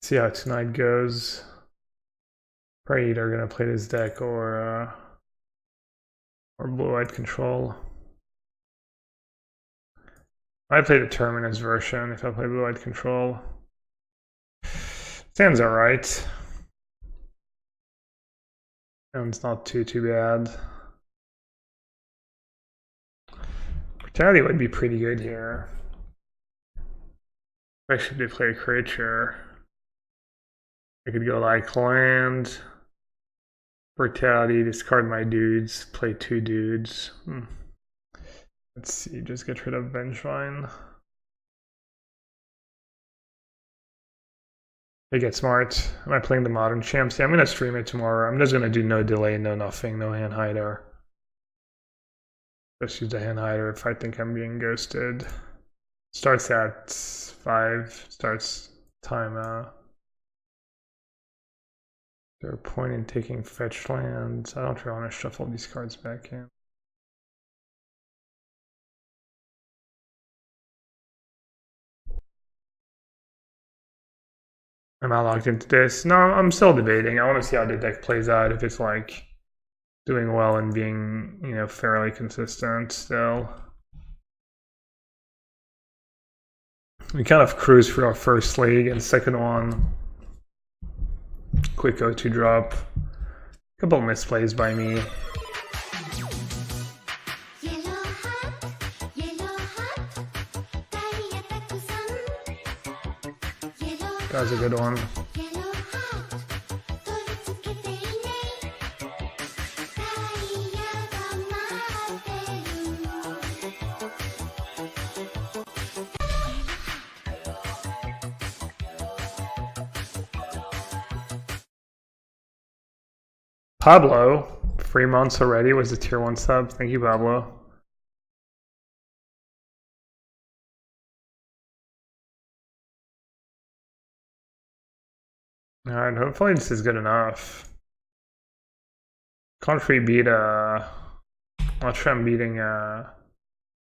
See how tonight goes. Probably either gonna play this deck or blue-white control. I play the Terminus version if I play blue-white control. Stands alright. And it's not too bad. Brutality would be pretty good here. Especially if they play a creature. I could go like land, Brutality, discard my dudes, play 2 dudes. Let's see, just get rid of Vengevine. They get smart. Am I playing the Modern Champs? Yeah, I'm gonna stream it tomorrow. I'm just gonna do no delay, no nothing, no hand hider. Just use the hand hider if I think I'm being ghosted. Starts at 5, starts time. There's a point in taking fetch lands. I don't really want to shuffle these cards back in. Am I locked into this? No, I'm still debating. I want to see how the deck plays out, if it's like doing well and being, you know, fairly consistent still. We kind of cruised through our first league, and second one, quick 0-2 drop. Couple misplays by me. That was a good one. Pablo, 3 months already, was a tier 1 sub. Thank you, Pablo. Alright, hopefully this is good enough. Country beat not sure I'm beating a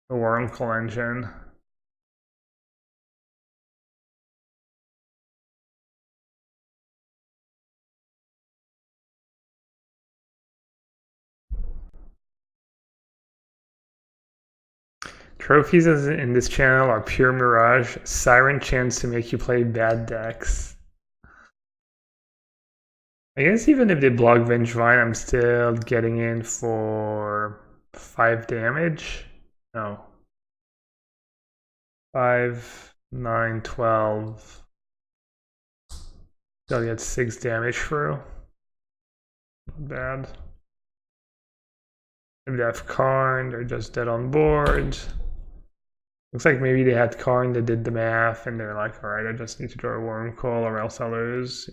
Wormcoil engine. Trophies in this channel are pure mirage, siren chance to make you play bad decks. I guess even if they block Vengevine, I'm still getting in for 5 damage. No. 5, 9, 12. Still get 6 damage through. Not bad. If they have Karn, they're just dead on board. Looks like maybe they had Karn that did the math and they're like, alright, I just need to draw a Wormcoil or else I'll lose.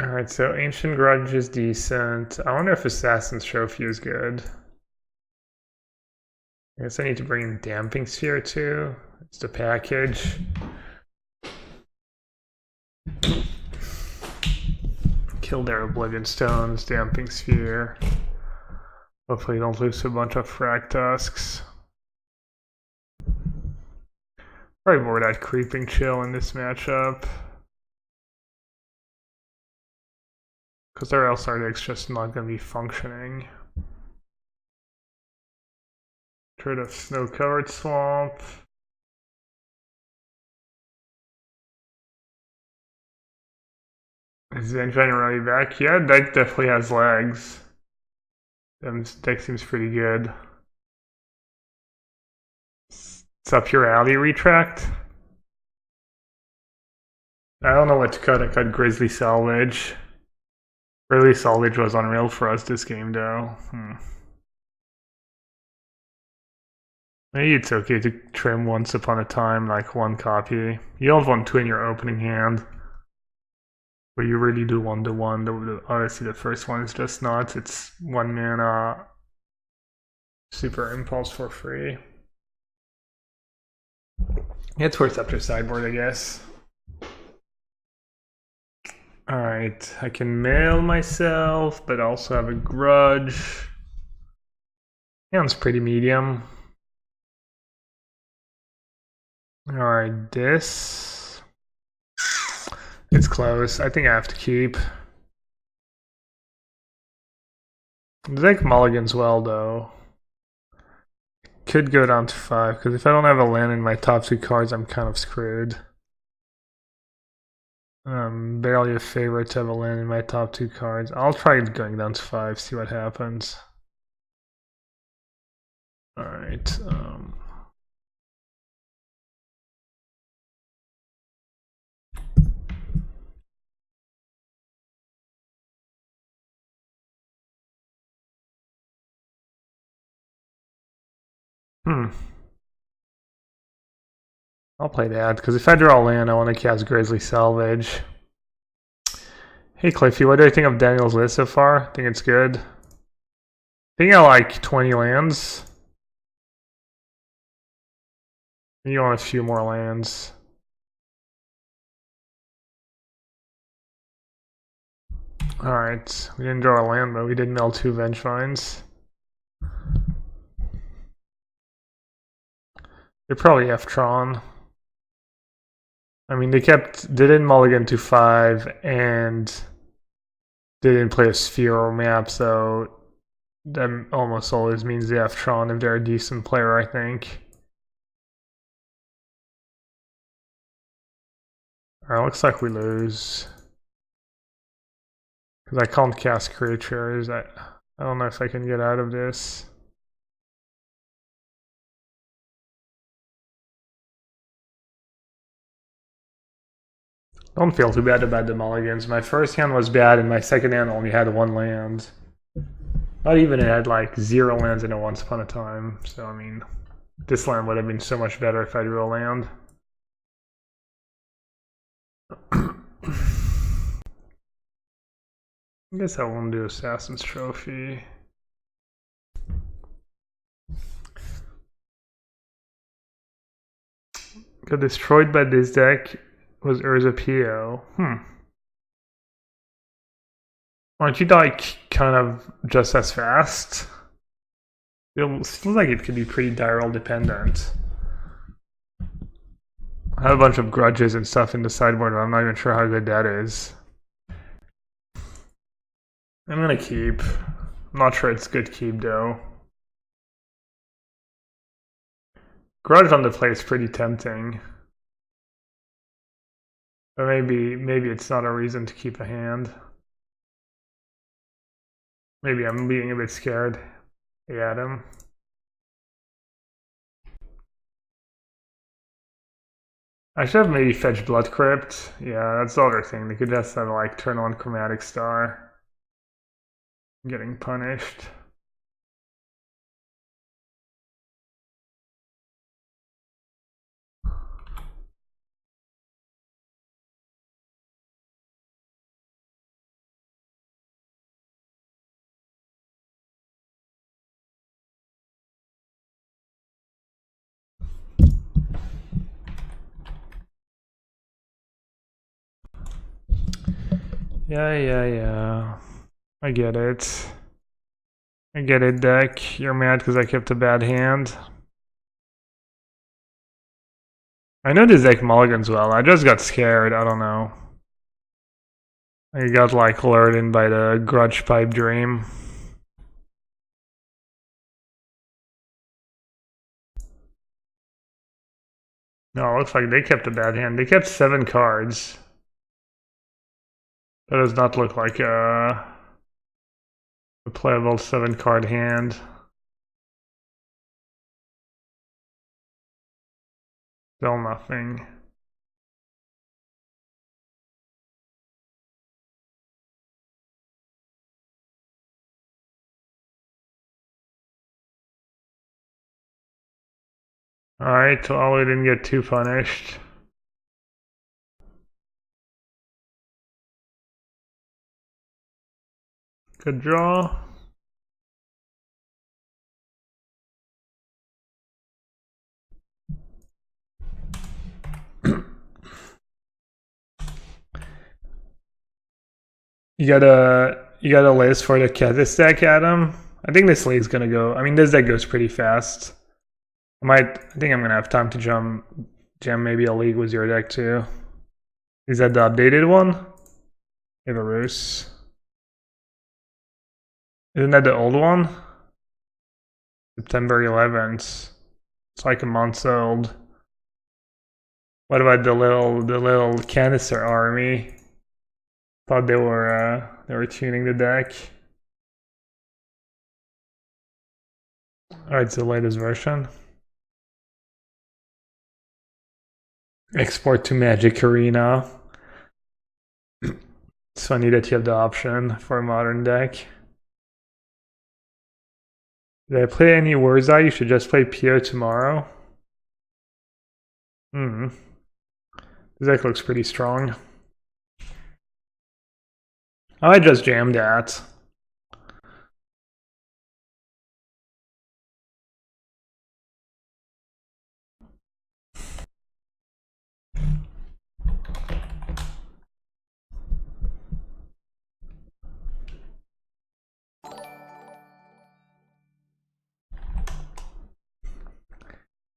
Alright, so Ancient Grudge is decent. I wonder if Assassin's Trophy is good. I guess I need to bring in Damping Sphere too. It's the package. Kill their Oblivion Stones, Damping Sphere. Hopefully you don't lose to a bunch of Frag Tusks. Probably more that Creeping Chill in this matchup. Because their LSR deck's just not going to be functioning. Try to Snow-Covered Swamp. Is Vengevine really back? Yeah, deck definitely has legs. This deck seems pretty good. It's up your alley, Retract. I don't know what to cut. I cut Grisly Salvage. Grisly Salvage was unreal for us this game, though. Maybe it's okay to trim once upon a time, like 1 copy. You don't want 2 in your opening hand. But you really do want the one. Honestly, the first one is just nuts. It's 1 mana, super impulse for free. It's worth up to sideboard, I guess. Alright, I can mail myself, but also have a grudge. Sounds pretty medium. Alright, this... It's close. I think I have to keep. The deck mulligans well, though. Could go down to 5, because if I don't have a land in my top 2 cards, I'm kind of screwed. Barely a favorite to have a land in my top 2 cards. I'll try going down to 5, see what happens. Alright, I'll play that, because if I draw a land, I want to cast Grisly Salvage. Hey Cliffy, what do you think of Daniel's list so far? Think it's good? I think I like 20 lands. You want a few more lands. Alright, we didn't draw a land, but we did mill 2 Vengevines. They probably have Tron. I mean, they didn't mulligan to 5 and they didn't play a sphere or map, so that almost always means they have Tron if they're a decent player, I think. Alright, looks like we lose. Because I can't cast creatures. I don't know if I can get out of this. Don't feel too bad about the mulligans. My first hand was bad and my second hand only had 1 land. Not even, it had like 0 lands in it once upon a time. So I mean, this land would have been so much better if I drew a land. I guess I won't do Assassin's Trophy. Got destroyed by this deck was Urza PO. Aren't you like kind of just as fast? It feels like it could be pretty Direwolf dependent. I have a bunch of grudges and stuff in the sideboard, but I'm not even sure how good that is. I'm gonna keep. I'm not sure it's good keep though. Grudge on the play is pretty tempting. But maybe it's not a reason to keep a hand. Maybe I'm being a bit scared. Hey Adam. I should have maybe fetched Blood Crypt. Yeah, that's the other thing. They could just have like turn on Chromatic Star. Getting punished. Yeah. I get it. I get it, deck. You're mad because I kept a bad hand. I know this deck mulligans well. I just got scared. I don't know. I got like lured in by the Grudge Pipe Dream. No, it looks like they kept a bad hand. They kept 7 cards. That does not look like a playable 7-card hand. Still nothing. Alright, well, we didn't get too punished. Good draw. You got a list for the Kethis deck, Adam? I think this league's gonna go. I mean, this deck goes pretty fast. I think I'm gonna have time to jump Jam maybe a league with your deck too. Is that the updated one? Ivarus. Isn't that the old one? September 11th. It's like a month old. What about the little canister army? Thought they were tuning the deck. Alright, it's the latest version. Export to Magic Arena. It's funny that you have the option for a modern deck. Did I play any Wurza? You should just play Pio tomorrow. This deck looks pretty strong. I just jammed that.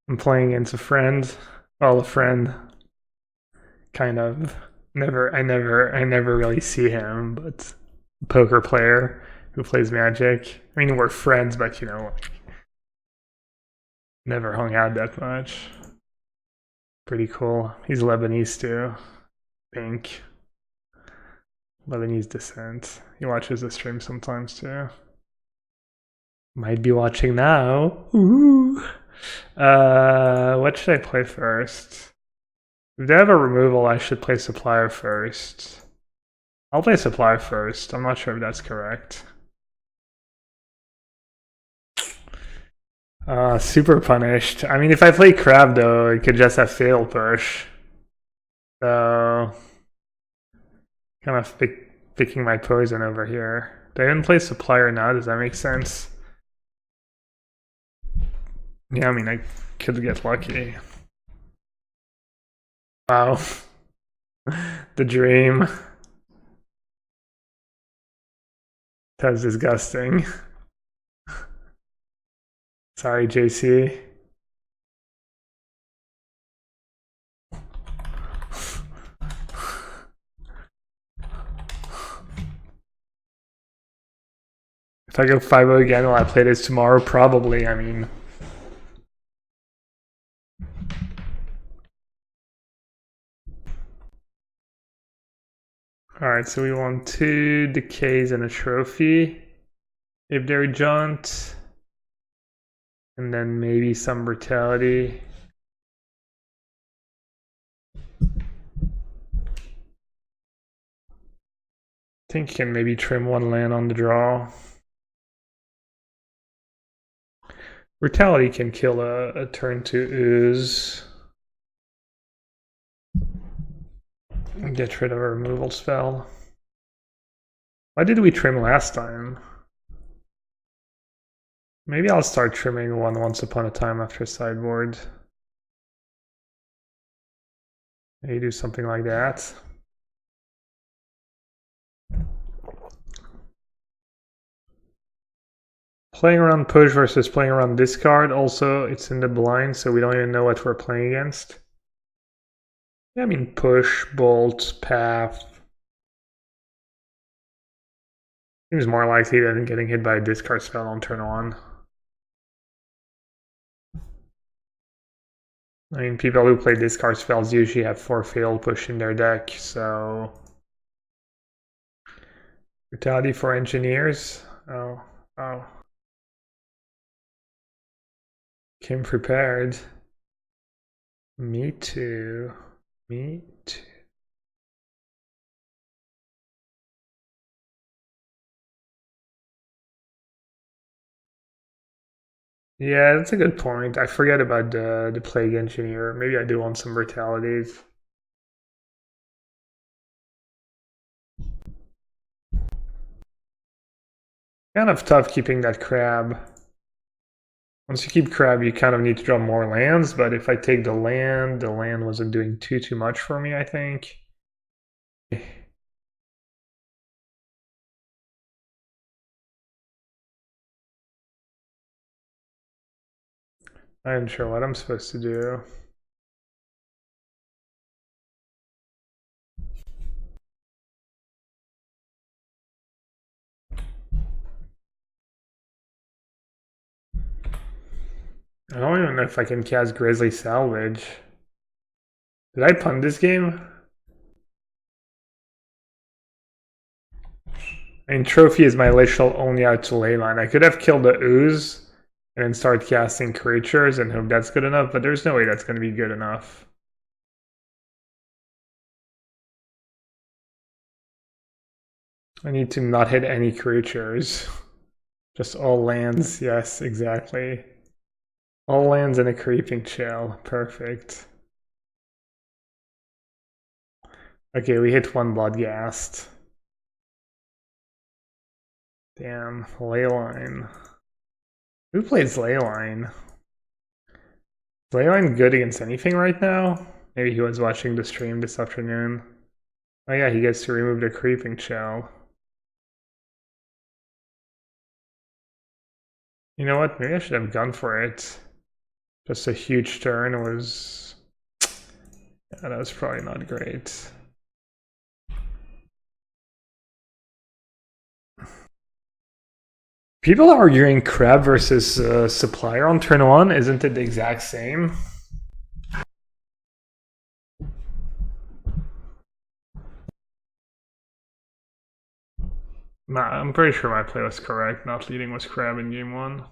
I'm playing against a friend. Well, a friend. Kind of. I never really see him, but a poker player who plays Magic. I mean, we're friends, but you know, never hung out that much. Pretty cool. He's Lebanese too. Pink. Lebanese descent. He watches the stream sometimes too. Might be watching now. Ooh. What should I play first? If they have a removal, I should play Supplier first. I'll play Supplier first. I'm not sure if that's correct. Super punished. I mean, if I play Crab, though, it could just have fail push. So, kind of picking my poison over here. Do I even play Supplier now? Does that make sense? Yeah, I mean, I could get lucky. Wow. The dream. That was disgusting. Sorry, JC. If I go 5-0 again, will I play this tomorrow? Probably, I mean. Alright, so we want 2 decays and a trophy. If they're jaunt. And then maybe some brutality. I think you can maybe trim 1 land on the draw. Brutality can kill a turn 2 ooze. Get rid of a removal spell. Why did we trim last time? Maybe I'll start trimming one once upon a time after sideboard. Maybe do something like that. Playing around push versus playing around discard. Also, it's in the blind, so we don't even know what we're playing against. Yeah, I mean, push, bolt, path. Seems more likely than getting hit by a discard spell on turn 1. I mean, people who play discard spells usually have 4 failed push in their deck, so... Brutality for engineers? Oh. Came prepared. Me too. Me too. Yeah, that's a good point. I forget about the Plague Engineer. Maybe I do want some brutalities. Kind of tough keeping that crab. Once you keep crab, you kind of need to draw more lands, but if I take the land wasn't doing too much for me, I think. I'm not sure what I'm supposed to do. I don't even know if I can cast Grisly Salvage. Did I punt this game? I mean, Trophy is my literal only out to leyline. I could have killed the Ooze and then start casting creatures and hope that's good enough, but there's no way that's going to be good enough. I need to not hit any creatures. Just all lands, yes, exactly. All lands and a Creeping Chill, perfect. Okay, we hit one Bloodghast. Damn, Leyline. Who plays Leyline? Is Leyline good against anything right now? Maybe he was watching the stream this afternoon. Oh yeah, he gets to remove the Creeping Chill. You know what? Maybe I should have gone for it. Just a huge turn was... Yeah, that was probably not great. People are arguing Crab versus Supplier on turn 1. Isn't it the exact same? Nah, I'm pretty sure my play was correct. Not leading was Crab in game 1.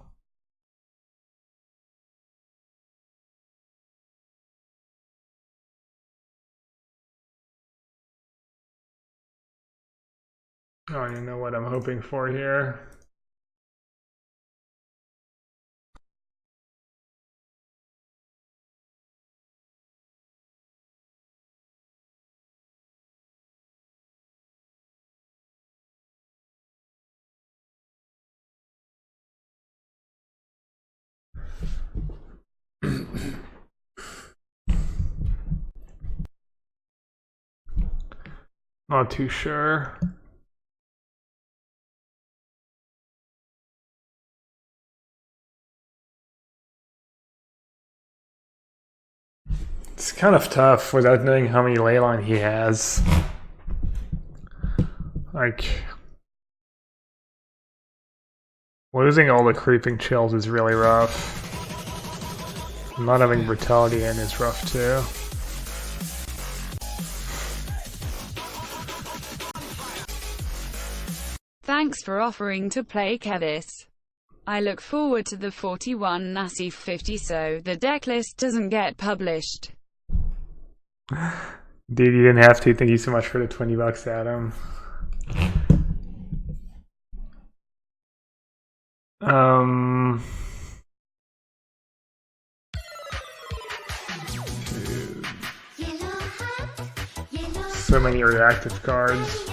I don't even know what I'm hoping for here. Not too sure. It's kind of tough without knowing how many leyline he has. Like, losing all the Creeping Chills is really rough. Not having Brutality in is rough too. Thanks for offering to play Kevis. I look forward to the 41 Nassif 50 so the deck list doesn't get published. Dude, you didn't have to. Thank you so much for the $20, Adam. So many reactive cards.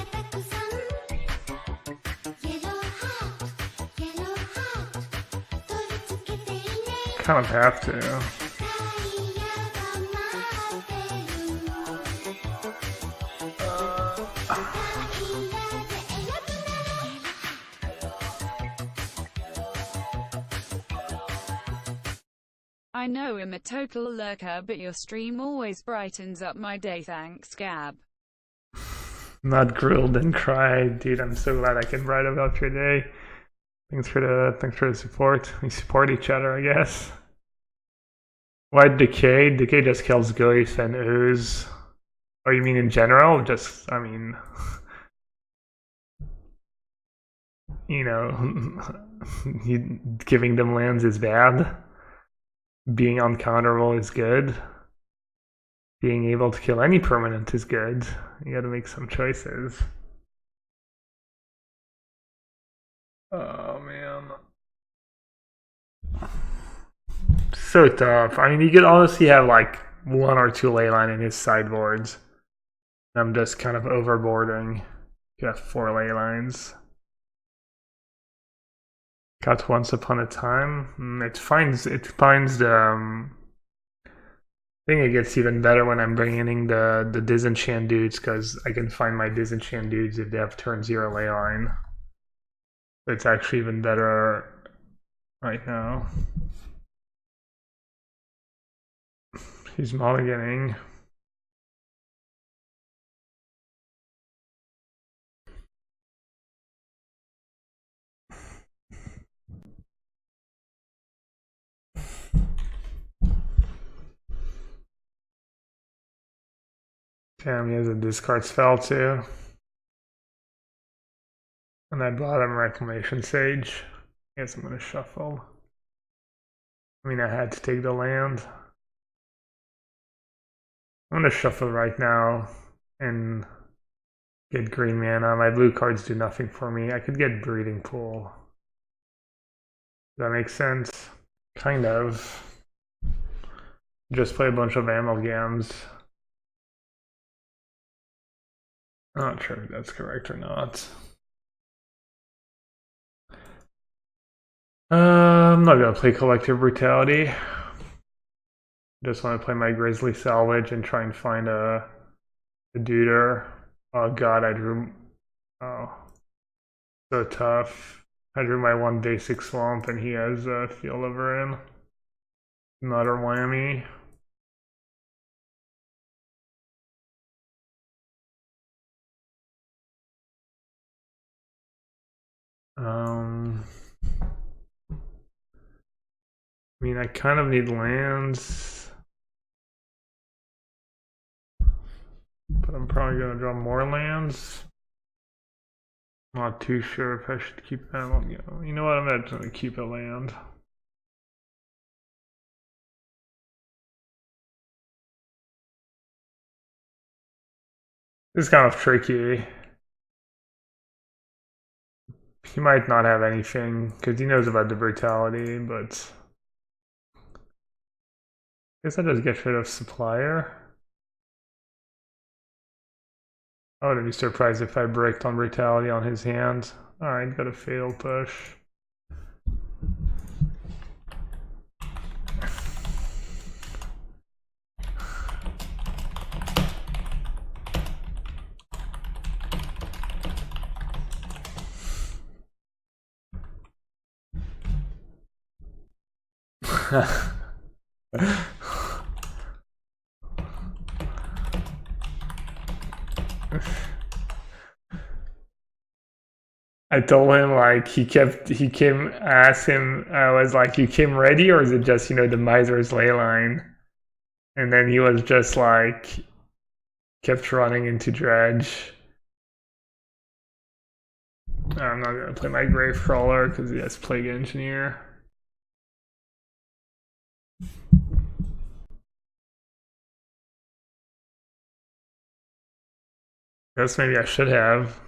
Kind of have to. I know I'm a total lurker, but your stream always brightens up my day. Thanks, Gab. Not grilled and cried, dude. I'm so glad I can write about your day. Thanks for the support. We support each other, I guess. Why Decay? Decay just kills Ghost and Ooze. Oh, you mean in general? Just, I mean, you know, giving them lands is bad. Being uncounterable is good. Being able to kill any permanent is good. You gotta make some choices. Oh man. So tough. I mean, you could honestly have like 1 or 2 leyline in his sideboards. I'm just kind of overboarding. You have 4 leylines. Got Once Upon a Time. It finds the I think it gets even better when I'm bringing in the disenchant dudes because I can find my disenchant dudes if they have turn 0 leyline. It's actually even better right now. He's mulliganing. Damn, he has a discard spell too. And I bought him Reclamation Sage. Guess I'm gonna shuffle. I mean, I had to take the land. I'm gonna shuffle right now and get green mana. My blue cards do nothing for me. I could get Breeding Pool. Does that make sense? Kind of. Just play a bunch of amalgams. Not sure if that's correct or not. I'm not gonna play Collective Brutality. Just want to play my Grisly Salvage and try and find a Duder. Oh god, I drew... Oh. So tough. I drew my one basic swamp and he has a Field of Ruin. Another whammy. I mean, I kind of need lands. But I'm probably going to draw more lands. Not too sure if I should keep that. You know what? I'm just going to keep a land. This is kind of tricky. He might not have anything because he knows about the brutality, but I guess I just get rid of Supplier. I wouldn't be surprised if I bricked on brutality on his hand. Alright, got a fatal push. I told him like asked him, I was like, you came ready or is it just, the miser's ley line? And then he was just like, kept running into dredge. I'm not gonna play my Gravecrawler because he has Plague Engineer. Guess maybe I should have.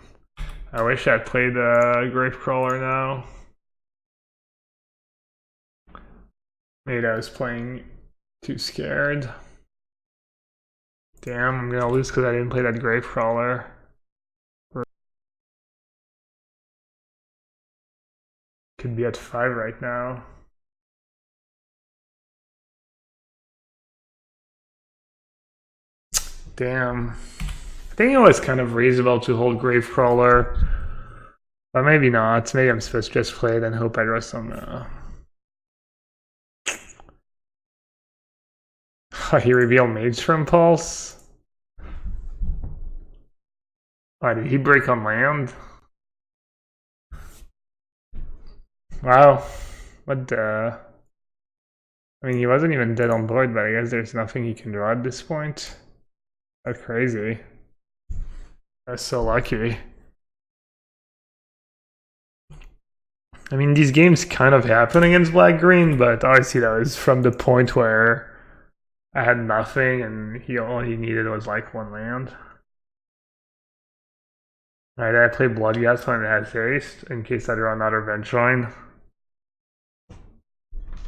I wish I'd played Gravecrawler now. Maybe I was playing too scared. Damn, I'm gonna lose because I didn't play that Gravecrawler. Could be at 5 right now. Damn. I think it was kind of reasonable to hold Gravecrawler. But maybe not. Maybe I'm supposed to just play it and hope I draw some... he revealed Maelstrom Pulse? Why, did he break on land? Wow. What the... I mean, he wasn't even dead on board, but I guess there's nothing he can draw at this point. That's crazy. That's so lucky. I mean, these games kind of happen against black-green, but obviously that was from the point where I had nothing and all he needed was like one land. Alright, I play Bloodghast when it has haste in case I draw another Vengevine.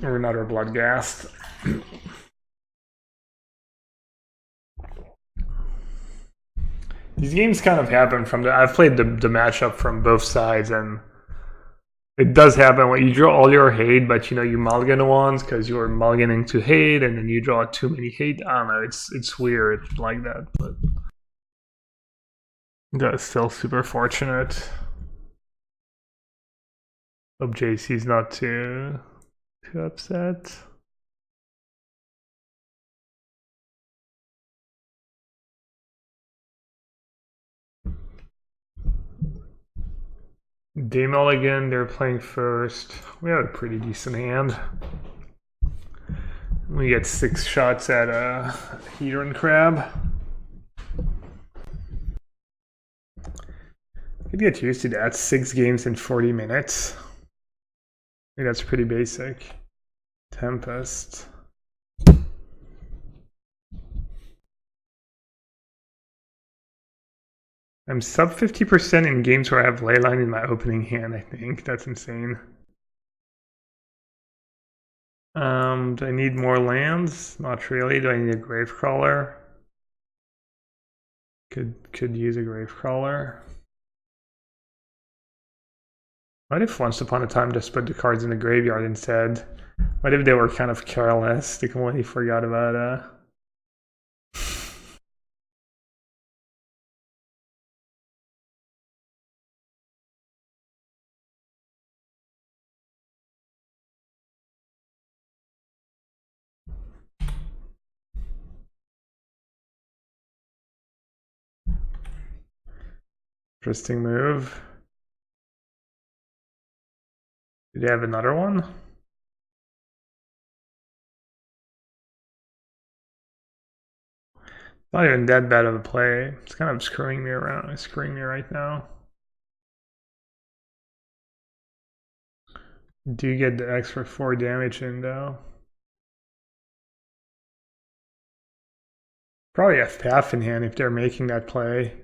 Or another Bloodghast. These games kind of happen from I've played the matchup from both sides, and it does happen when you draw all your hate, but you mulligan once because you're mulliganing to hate, and then you draw too many hate. I don't know, it's weird like that, but that's still super fortunate. Hope JC's not too upset. Mulligan, they're playing first. We have a pretty decent hand. We get 6 shots at a Hedron Crab. Could get used to that. 6 games in 40 minutes. I think that's pretty basic. Tempest. I'm sub 50% in games where I have Leyline in my opening hand, I think. That's insane. Do I need more lands? Not really. Do I need a Gravecrawler? Could use a Gravecrawler. What if Once Upon a Time just put the cards in the graveyard instead? What if they were kind of careless? They completely forgot about Interesting move. Do they have another one? Not even that bad of a play. It's kind of screwing me around. It's screwing me right now. Do you get the extra 4 damage in though? Probably have path in hand if they're making that play.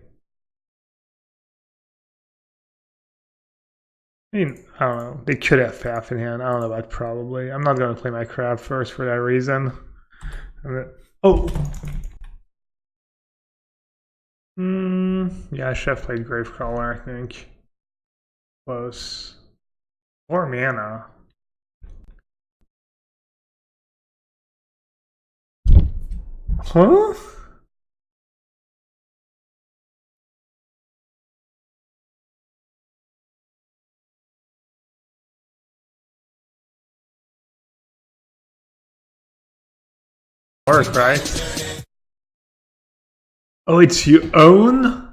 I mean, I don't know. They could have path in hand. I don't know about probably. I'm not going to play my crab first for that reason. Oh! Yeah, I should have played Gravecrawler, I think. Close. Or mana. Huh? Work, right? Oh, it's you own?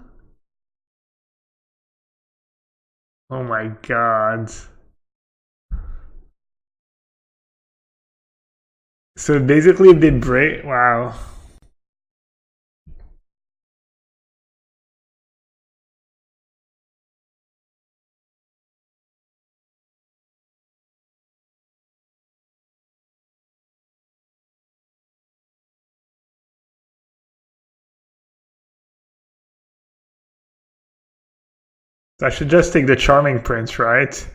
Oh my god. So basically they break, wow. I should just take the Charming Prince, right?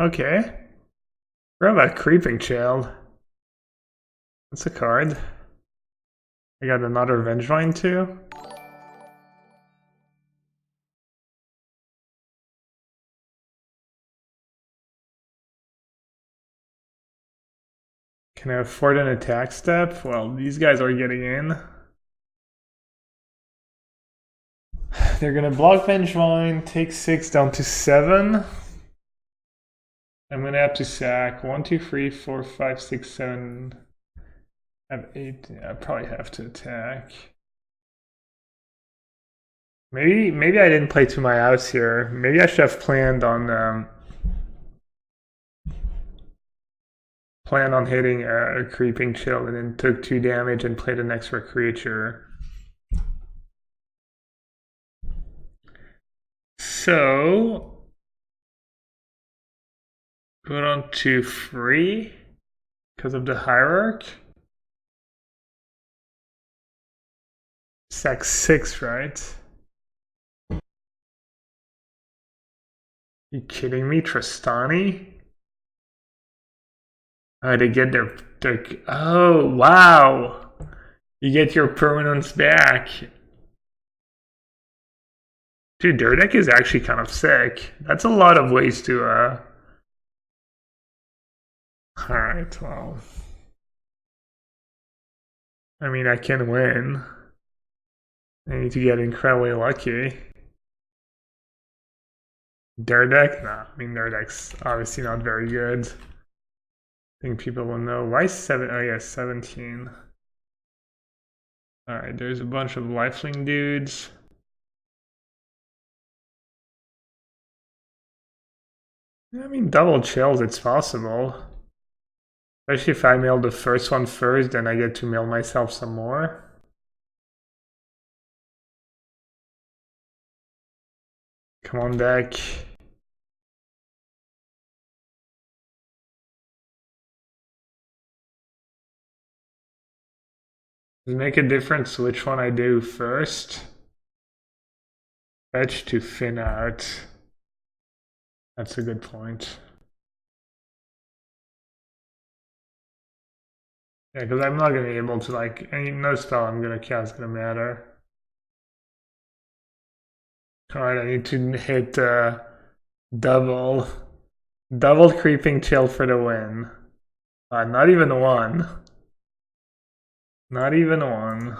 Okay. What about Creeping Child? That's a card. I got another Vengevine too. Can I afford an attack step? Well, these guys are getting in. They're gonna block Vengevine, take 6 down to 7. I'm gonna have to sack 1, 2, 3, 4, 5, 6, 7. I have 8. I probably have to attack. Maybe I didn't play to my house here. Maybe I should have planned on hitting a Creeping Chill and then took 2 damage and played an extra creature. So go on to 3 because of the hierarch. Sack 6, right? You kidding me, Tristani? Oh, they get their oh wow! You get your permanents back. Dude, their deck is actually kind of sick. That's a lot of ways to Alright, well. I mean, I can win. I need to get incredibly lucky. Their deck? Nah, I mean, their deck's obviously not very good. think people will know. Why 7? Oh yeah, 17. Alright, there's a bunch of lifelink dudes. I mean, double chills, it's possible. Especially if I mail the first one first, then I get to mail myself some more. Come on, deck. Does it make a difference which one I do first? Fetch to thin out. That's a good point. Yeah, because I'm not going to be able to, like, no spell I'm going to cast is going to matter. Alright, I need to hit double creeping chill for the win. Not even one. Not even one.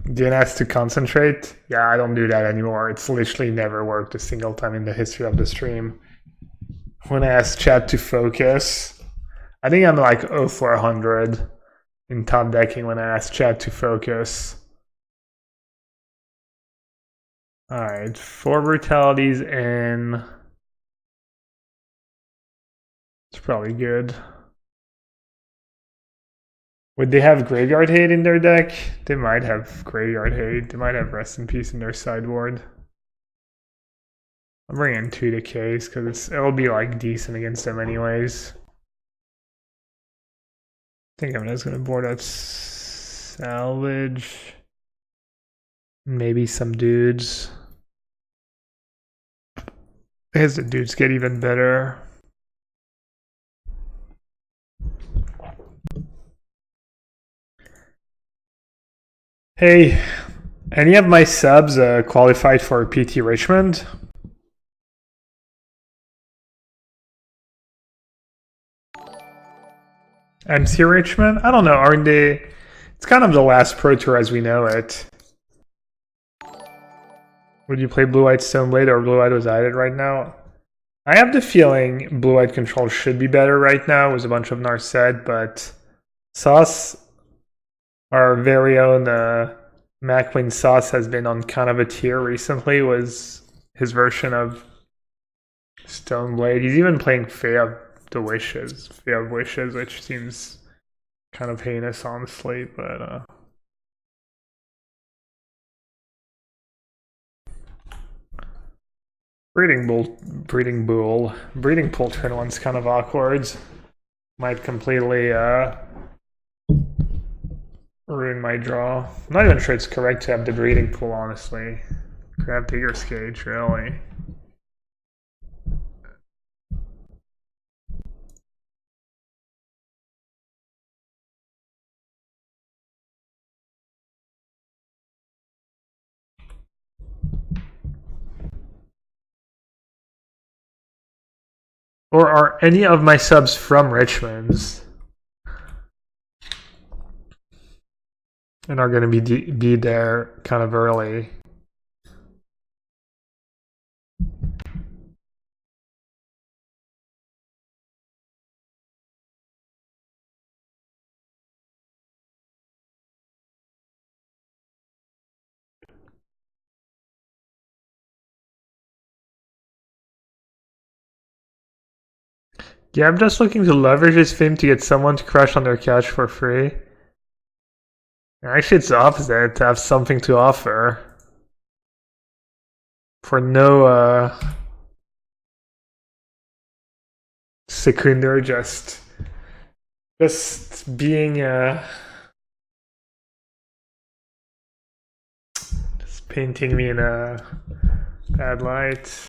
DNS to concentrate? Yeah, I don't do that anymore. It's literally never worked a single time in the history of the stream. When I ask chat to focus, I think I'm like 0400 in top decking when I ask chat to focus. Alright, 4 brutalities in. It's probably good. Would they have Graveyard Hate in their deck? They might have Graveyard Hate. They might have Rest in Peace in their sideboard. I'm bringing 2 Decays because it'll be like decent against them anyways. I think I'm just gonna board out Salvage. Maybe some dudes. As the dudes get even better. Hey, any of my subs qualified for PT Richmond? MC Richmond? I don't know, aren't they? It's kind of the last Pro Tour as we know it. Would you play Blue-White Stoneblade or Blue-White Osiris right now? I have the feeling Blue-White Control should be better right now with a bunch of Narset, but Sauce, our very own MacWin Sauce, has been on kind of a tier recently. Was his version of Stoneblade. He's even playing Fae of Wishes, which seems kind of heinous, honestly, but Breeding Pool turn one's kind of awkward. Might completely ruin my draw. I'm not even sure it's correct to have the Breeding Pool, honestly. Crab Digger's Cage, really. Or are any of my subs from Richmond's? And are going to be there kind of early. Yeah, I'm just looking to leverage this fame to get someone to crush on their couch for free. Actually, it's the opposite, to have something to offer. For no secunder, just being just painting me in a bad light.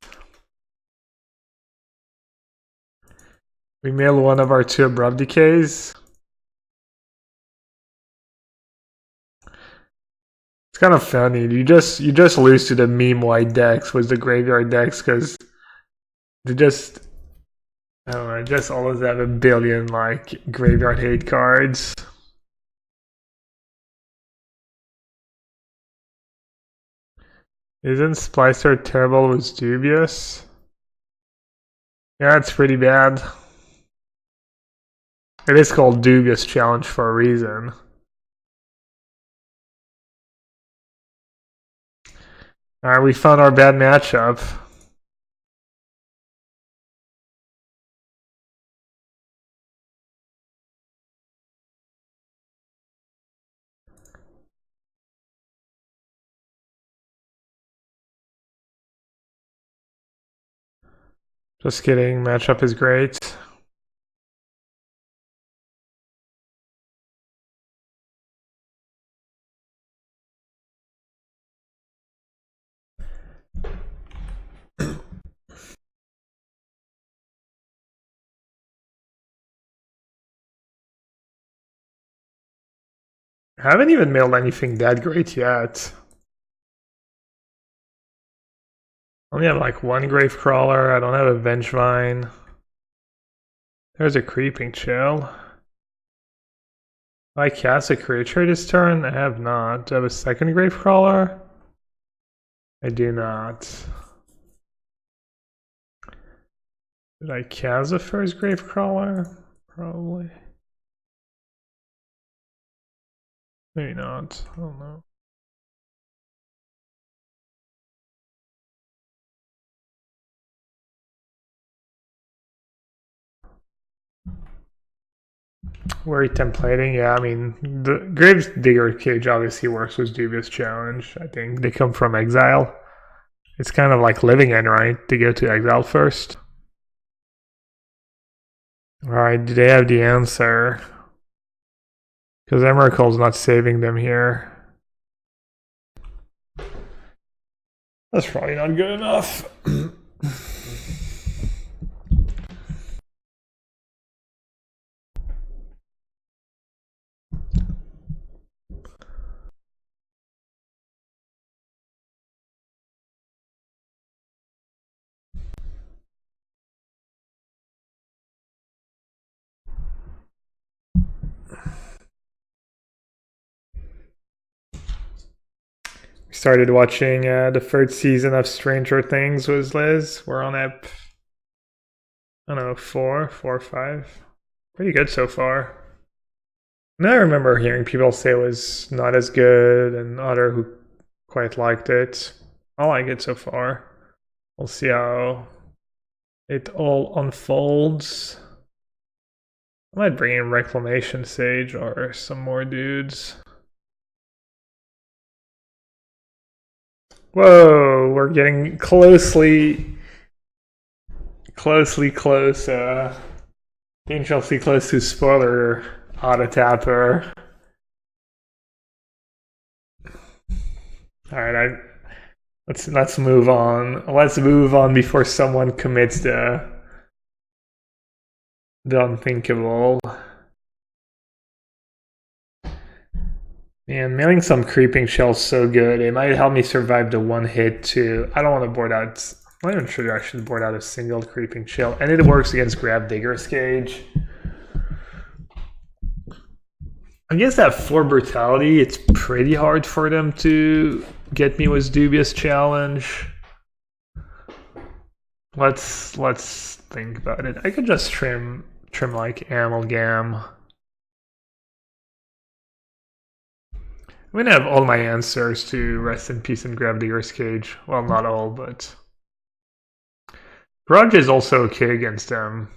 We mail one of our 2 Abrupt Decays. It's kind of funny. You just lose to the meme white decks with the graveyard decks because they just, I don't know, just always have a billion like graveyard hate cards. Isn't Splicer terrible with dubious? Yeah, it's pretty bad. It is called dubious challenge for a reason. Alright, we found our bad matchup. Just kidding, matchup is great. I haven't even mailed anything that great yet. I only have like one Gravecrawler, I don't have a Vengevine. There's a Creeping Chill. I cast a creature this turn? I have not. Do I have a second Gravecrawler? I do not. Did I cast the first Gravecrawler? Probably. Maybe not. I don't know. Worry templating, yeah, I mean, the Gravedigger Cage obviously works with Dubious Challenge. I think they come from exile. It's kind of like living in, right? To go to exile first. Alright, do they have the answer? Because Emerald's not saving them here. That's probably not good enough. Started watching the third season of Stranger Things with Liz. We're on ep, I don't know, 4 or 5. Pretty good so far. And I remember hearing people say it was not as good and other who quite liked it. I like it so far. We'll see how it all unfolds. I might bring in Reclamation Sage or some more dudes. Whoa, we're getting close. Dangerously close to spoiler auto-tapper. Alright, let's move on. Let's move on before someone commits the unthinkable. Man, mailing some Creeping Shell's so good. It might help me survive the one hit too. I don't want to board out. I'm not even sure I should board out a single Creeping Shell. And it works against Gravedigger's Cage. I guess that for Brutality, it's pretty hard for them to get me with Dubious Challenge. Let's think about it. I could just trim like Amalgam. I'm gonna have all my answers to Rest in Peace and Gravedigger's Cage. Well, not all, but Grudge is also okay against them.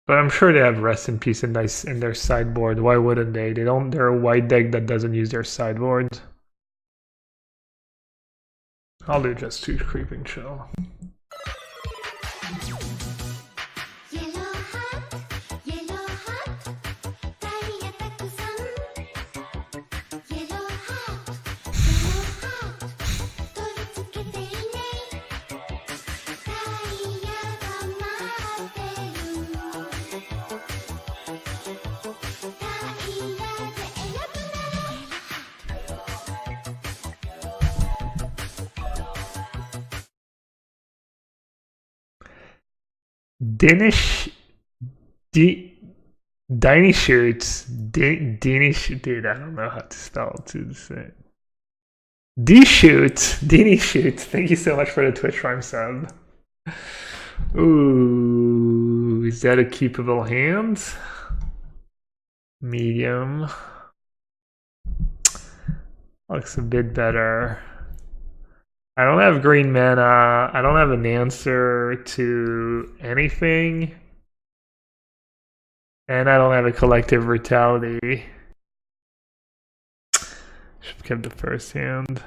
But I'm sure they have Rest in Peace in their sideboard. Why wouldn't they? They're a white deck that doesn't use their sideboard. I'll do just 2 Creeping Chill. Danish shirts. Danish, dude, I don't know how to spell it to say. D-Shoot, Dini-Shoot, thank you so much for the Twitch Prime sub. Ooh, is that a keepable hand? Medium. Looks a bit better. I don't have green mana. I don't have an answer to anything. And I don't have a Collective Brutality. Should have kept the first hand.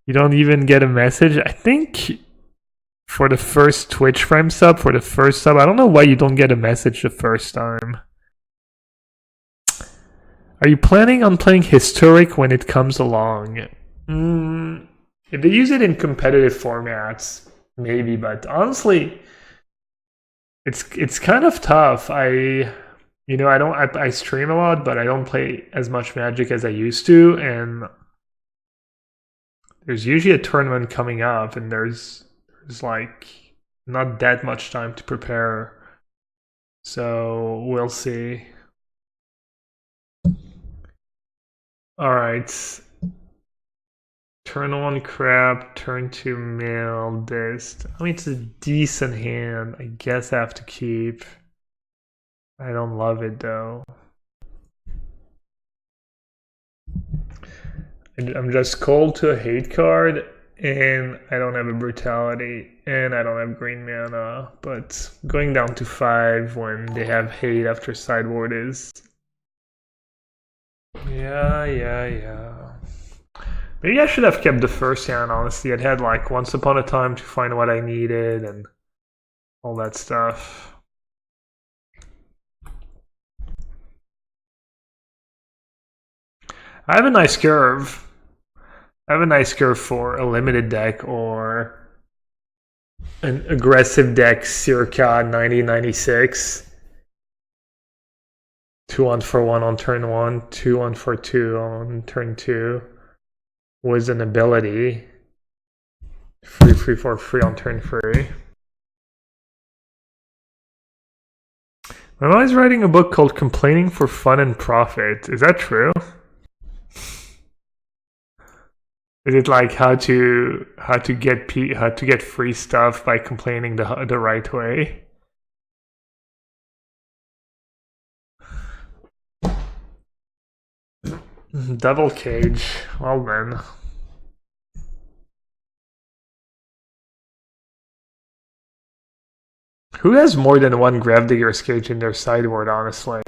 You don't even get a message. I think for the first Twitch Prime sub, I don't know why you don't get a message the first time. Are you planning on playing Historic when it comes along? If they use it in competitive formats, maybe, but honestly, it's kind of tough. I stream a lot, but I don't play as much Magic as I used to, and there's usually a tournament coming up, and there's like not that much time to prepare. So we'll see. Alright. Turn 1 Crab, turn 2 Mildest. I mean, it's a decent hand. I guess I have to keep. I don't love it though. I'm just cold to a hate card, and I don't have a brutality, and I don't have green mana, but going down to 5 when they have hate after sideboard is... Yeah. Maybe I should have kept the first hand, honestly. I'd had like Once Upon a Time to find what I needed and all that stuff. I have a nice curve. I have a nice curve for a limited deck or an aggressive deck circa 90-96. 2-1-for-1 on turn 1, 2-1-for-2 on turn 2. Was an ability. 3-3-4-3 on turn 3. I'm always writing a book called Complaining for Fun and Profit. Is that true? Is it like how to get free stuff by complaining the right way? Double Cage. Well then. Who has more than one Gravedigger's Cage in their sideboard, honestly?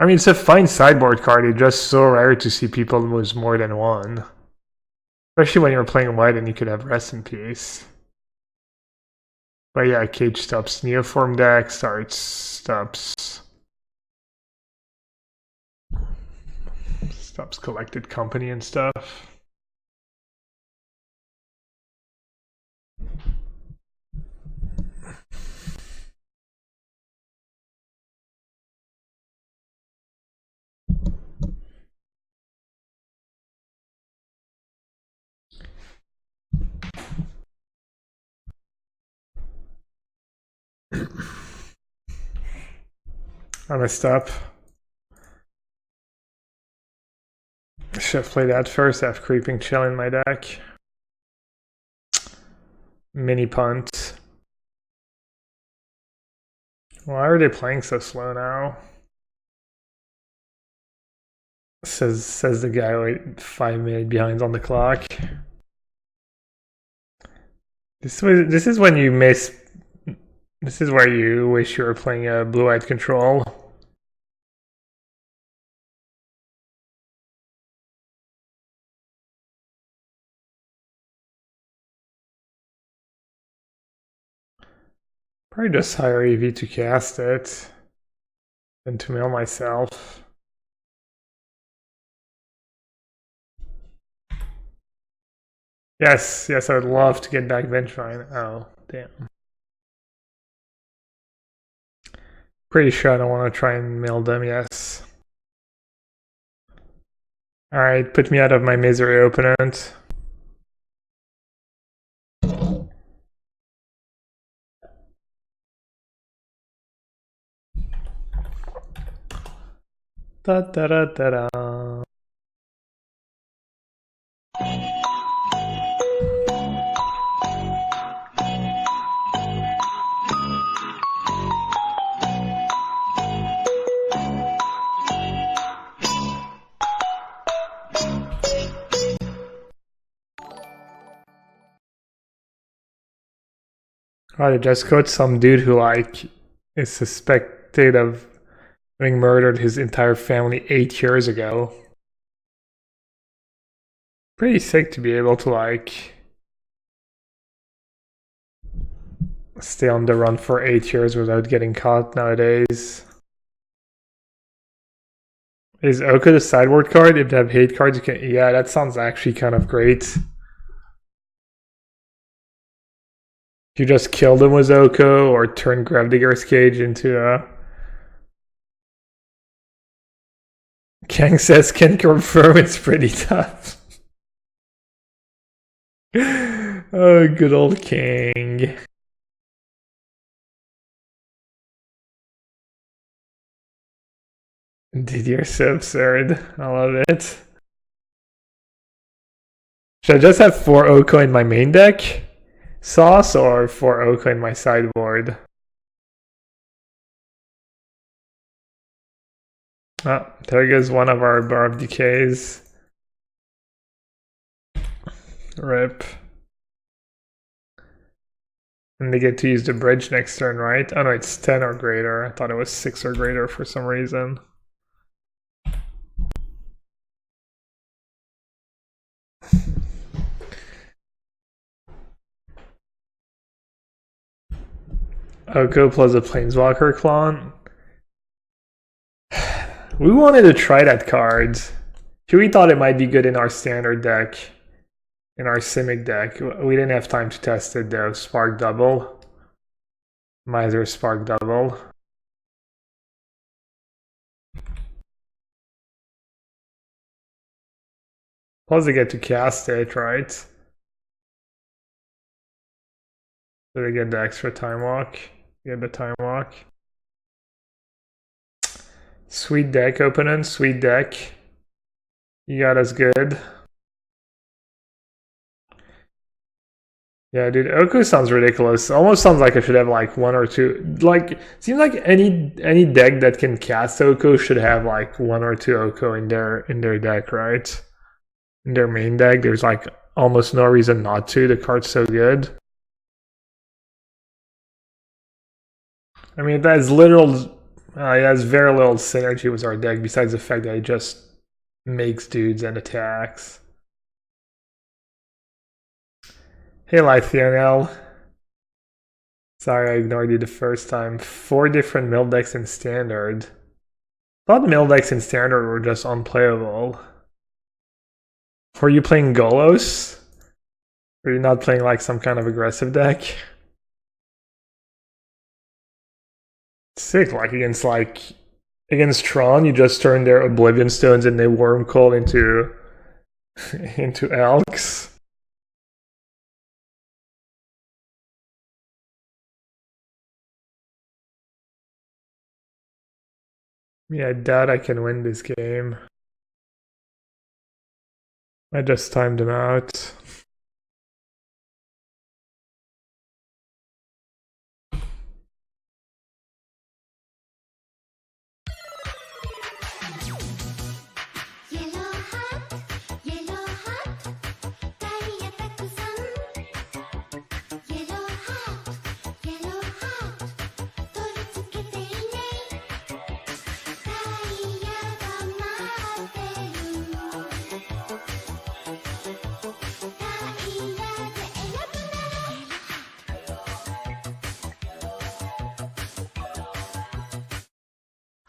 I mean, it's a fine sideboard card. It's just so rare to see people with more than one. Especially when you're playing white and you could have Rest in Peace. But yeah, Cage stops Neoform deck, stops Collected Company and stuff. I messed up. Should have played that first. I have Creeping Chill in my deck. Mini punt. Why are they playing so slow now? Says the guy wait 5 minutes behind on the clock. This is when you miss. This is where you wish you were playing a blue-eyed control. Probably just hire EV to cast it than to mail myself. Yes, I would love to get back Vengevine. Oh, damn. Pretty sure I don't want to try and mail them, yes. Alright, put me out of my misery, opponent. Da da da da da. Oh, they just caught some dude who like is suspected of having murdered his entire family 8 years ago. Pretty sick to be able to like stay on the run for 8 years without getting caught nowadays. Is Oko the sideboard card? If they have hate cards, you can. Yeah, that sounds actually kind of great. You just kill them with Oko or turn Gravedigger's Cage into a. Kang says can confirm it's pretty tough. Oh, good old Kang. Dude, you're so absurd. I love it. Should I just have 4 Oko in my main deck? Sauce or 4 Oko in my sideboard? Oh, there goes one of our Abrupt Decays. Rip. And they get to use the bridge next turn, right? Oh no, it's 10 or greater. I thought it was 6 or greater for some reason. Oko plus a Planeswalker clone. We wanted to try that card. We thought it might be good in our standard deck. In our Simic deck. We didn't have time to test it though. Spark double. Miser Spark double. Plus they get to cast it, right? So they get the extra time walk. Get the time walk. Sweet deck, opponent. Sweet deck. You got us good. Yeah, dude, Oko sounds ridiculous. Almost sounds like I should have like 1 or 2. Like, seems like any deck that can cast Oko should have like 1 or 2 Oko in their deck, right? In their main deck, there's like almost no reason not to. The card's so good. I mean, it has very little synergy with our deck besides the fact that it just makes dudes and attacks. Hey, Lithionel. Sorry, I ignored you the first time. 4 different mill decks in standard. I thought mill decks in standard were just unplayable. Were you playing Golos? Were you not playing like some kind of aggressive deck? Sick, like against Tron, you just turn their Oblivion Stones and they Wormcoil into into Elks. Yeah, I doubt I can win this game. I just timed him out.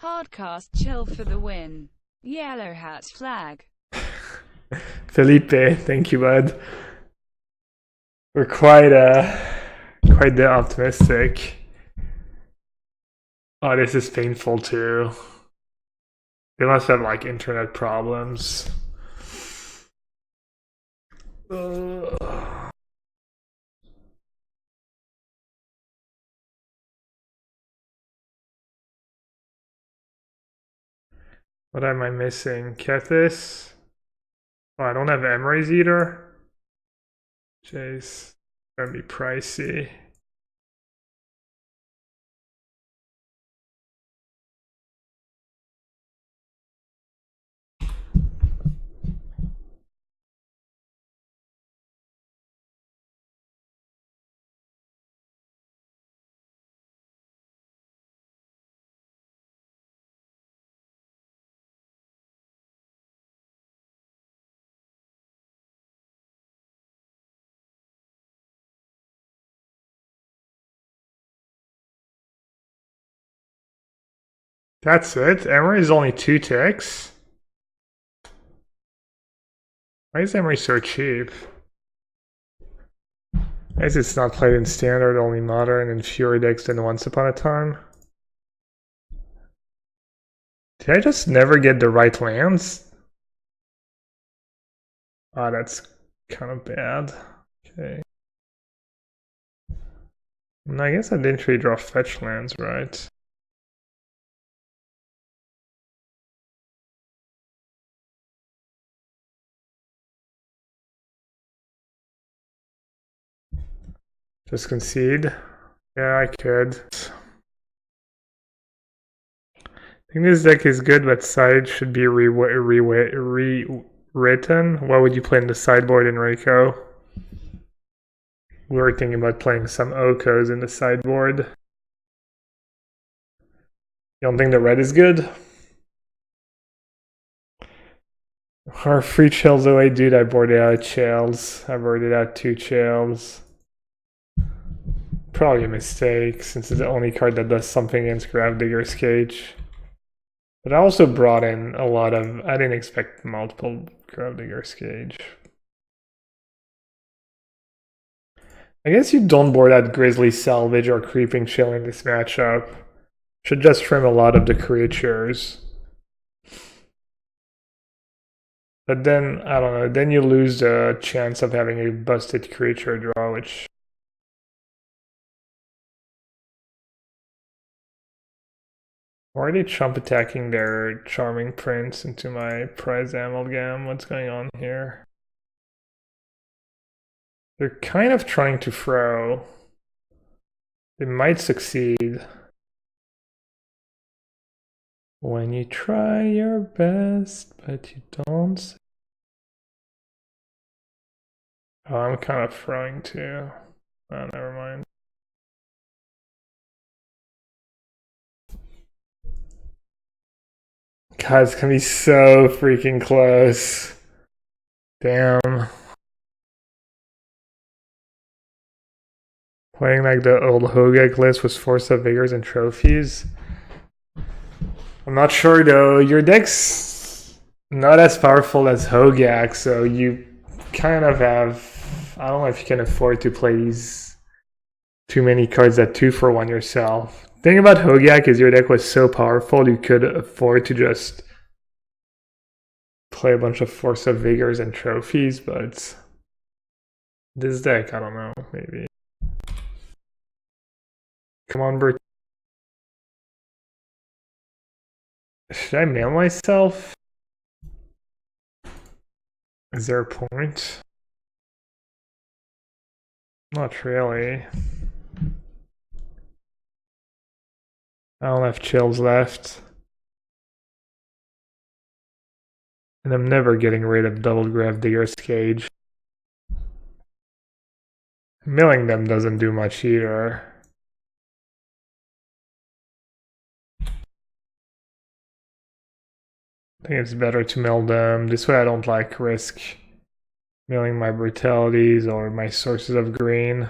Hardcast chill for the win. Yellowhat flag. Felipe, thank you, bud. We're quite the optimistic. Oh, this is painful too. They must have like internet problems. What am I missing? Kethis? Oh, I don't have Emery's either. Jeez, gonna be pricey. That's it? Emery's only 2 ticks? Why is Emery so cheap? I guess it's not played in Standard, only Modern, and fewer decks than Once Upon a Time. Did I just never get the right lands? Ah, that's kind of bad. Okay. And I guess I didn't really draw fetch lands, right? Just concede? Yeah, I could. I think this deck is good, but side should be rewritten. What would you play in the sideboard in Reiko? We were thinking about playing some Okos in the sideboard. You don't think the red is good? Our free chills away, dude. I boarded out chills. I boarded out 2 chills. Probably a mistake, since it's the only card that does something against Gravedigger's Cage. But I also brought in a lot of... I didn't expect multiple Gravedigger's Cage. I guess you don't board out Grisly Salvage or Creeping Chill in this matchup. Should just trim a lot of the creatures. But then, I don't know, then you lose the chance of having a busted creature draw, which... Why are they chump attacking their Charming Prince into my Prized Amalgam? What's going on here? They're kind of trying to throw. They might succeed. When you try your best, but you don't. Oh, I'm kind of throwing too. Oh, never mind. God, it's gonna be so freaking close. Damn. Playing like the old Hogak list with Force of Vigors and Trophies. I'm not sure though. Your deck's not as powerful as Hogak, so you kind of have... I don't know if you can afford to play these too many cards at 2-for-1 yourself. The thing about Hogak is your deck was so powerful you could afford to just play a bunch of Force of Vigors and Trophies, but this deck, I don't know, maybe. Come on, Bert. Should I mail myself? Is there a point? Not really. I don't have chills left. And I'm never getting rid of Double Gravedigger's Cage. Milling them doesn't do much either. I think it's better to mill them. This way I don't like risk milling my brutalities or my sources of green.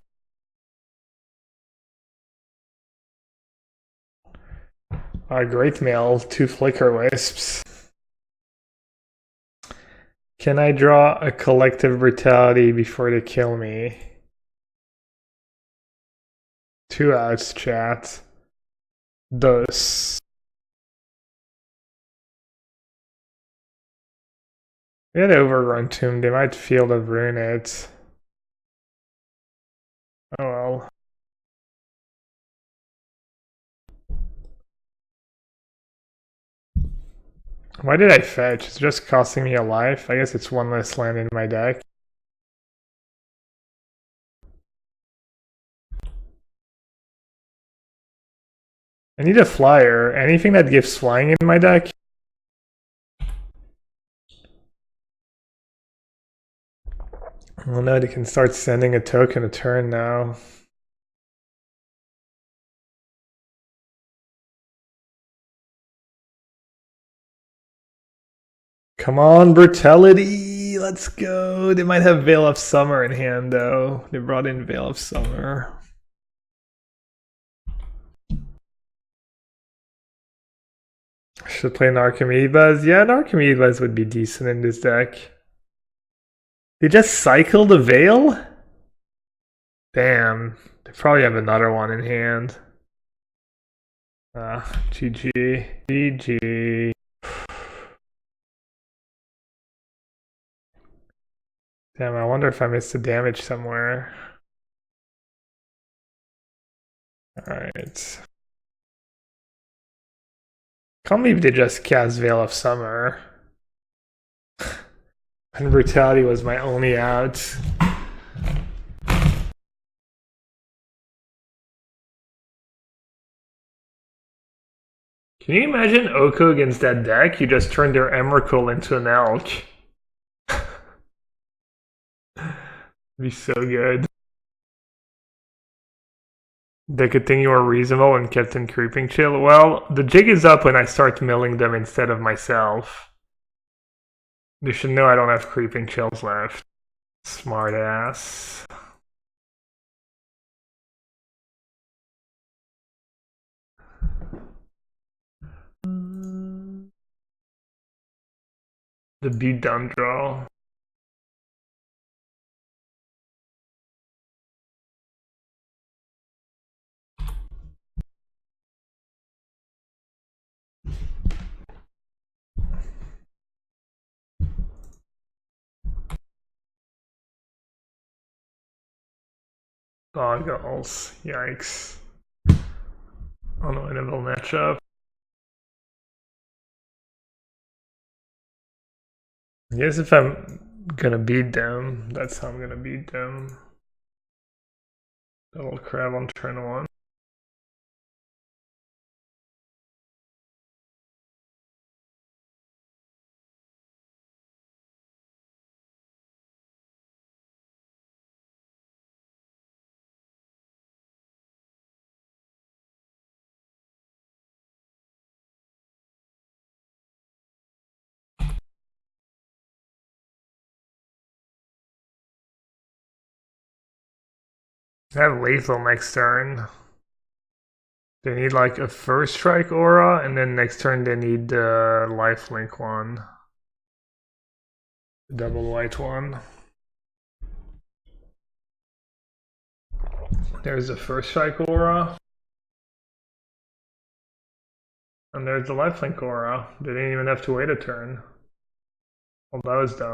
Great mill, 2 Flicker Wisps. Can I draw a Collective Brutality before they kill me? 2 outs, chat. Dos. We had Overgrown Tomb, they might Field of Ruin it. Oh well. Why did I fetch? It's just costing me a life. I guess it's one less land in my deck. I need a flyer. Anything that gives flying in my deck? Well, no, they can start sending a token a turn now. Come on, Brutality! Let's go! They might have Veil of Summer in hand, though. They brought in Veil of Summer. Should play an Archimedes. Yeah, an Archimedes would be decent in this deck. They just cycle the Veil? Damn. They probably have another one in hand. GG. GG. Damn, I wonder if I missed the damage somewhere. Alright. Can't believe they just cast Veil of Summer. And Brutality was my only out. Can you imagine Oko against that deck? You just turn their Emrakul into an elk. It'd be so good. They could think you were reasonable and kept in Creeping Chill. Well, the jig is up when I start milling them instead of myself. They should know I don't have Creeping Chills left. Smart ass. The beatdown draw. Goggles. Yikes. Unwinnable matchup. I guess if I'm gonna beat them, that's how I'm gonna beat them. Double crab on turn 1. I have lethal next turn. They need like a first strike aura, and then next turn they need the lifelink one. The double white one. There's the first strike aura. And there's the lifelink aura. They didn't even have to wait a turn. Well, that was dumb.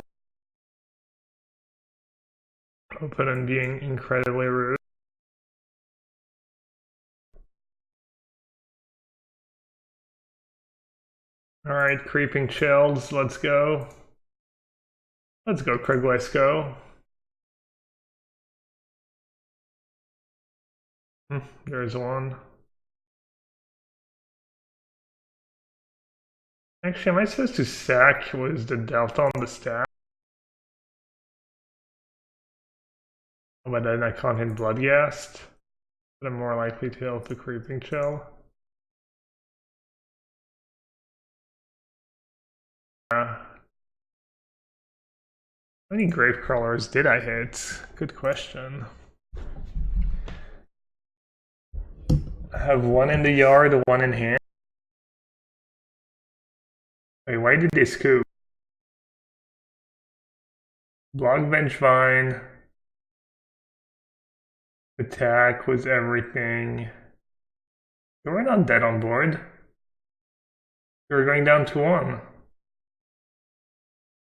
Open and being incredibly rude. Alright, Creeping Chills, let's go. Let's go, Craig Wesco. There's one. Actually, am I supposed to sack was the delta on the stack? But then I can't hit Bloodghast. But I'm more likely to help the Creeping Chill. How many Gravecrawlers did I hit? Good question. I have one in the yard, one in hand. Wait, why did they scoop? Block Vengevine. Attack was everything. They were not dead on board. They were going down to 1.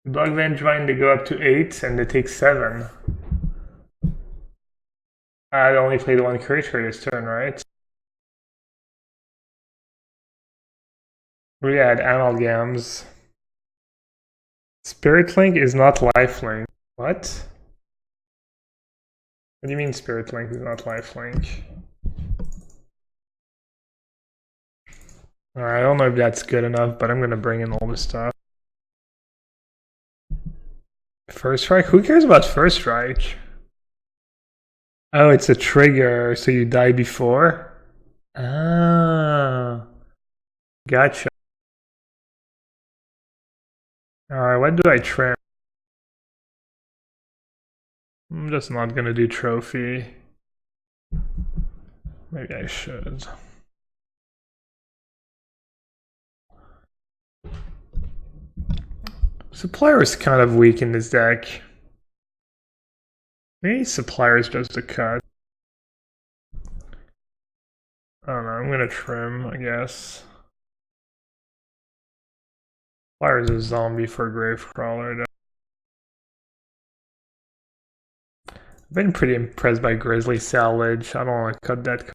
Block Vengevine, they go up to 8 and they take 7. I only played 1 creature this turn, right? We had amalgams. Spirit Link is not lifelink. What? What do you mean Spirit Link is not lifelink? Alright, I don't know if that's good enough, but I'm gonna bring in all this stuff. First strike? Who cares about first strike? Oh, it's a trigger, so you die before? Ah. Gotcha. Alright, what do I trim? I'm just not gonna do trophy. Maybe I should. Supplier is kind of weak in this deck. Maybe Supplier is just a cut. I don't know, I'm gonna trim, I guess. Supplier is a zombie for Gravecrawler though. I've been pretty impressed by Grisly Salvage. I don't want to cut that.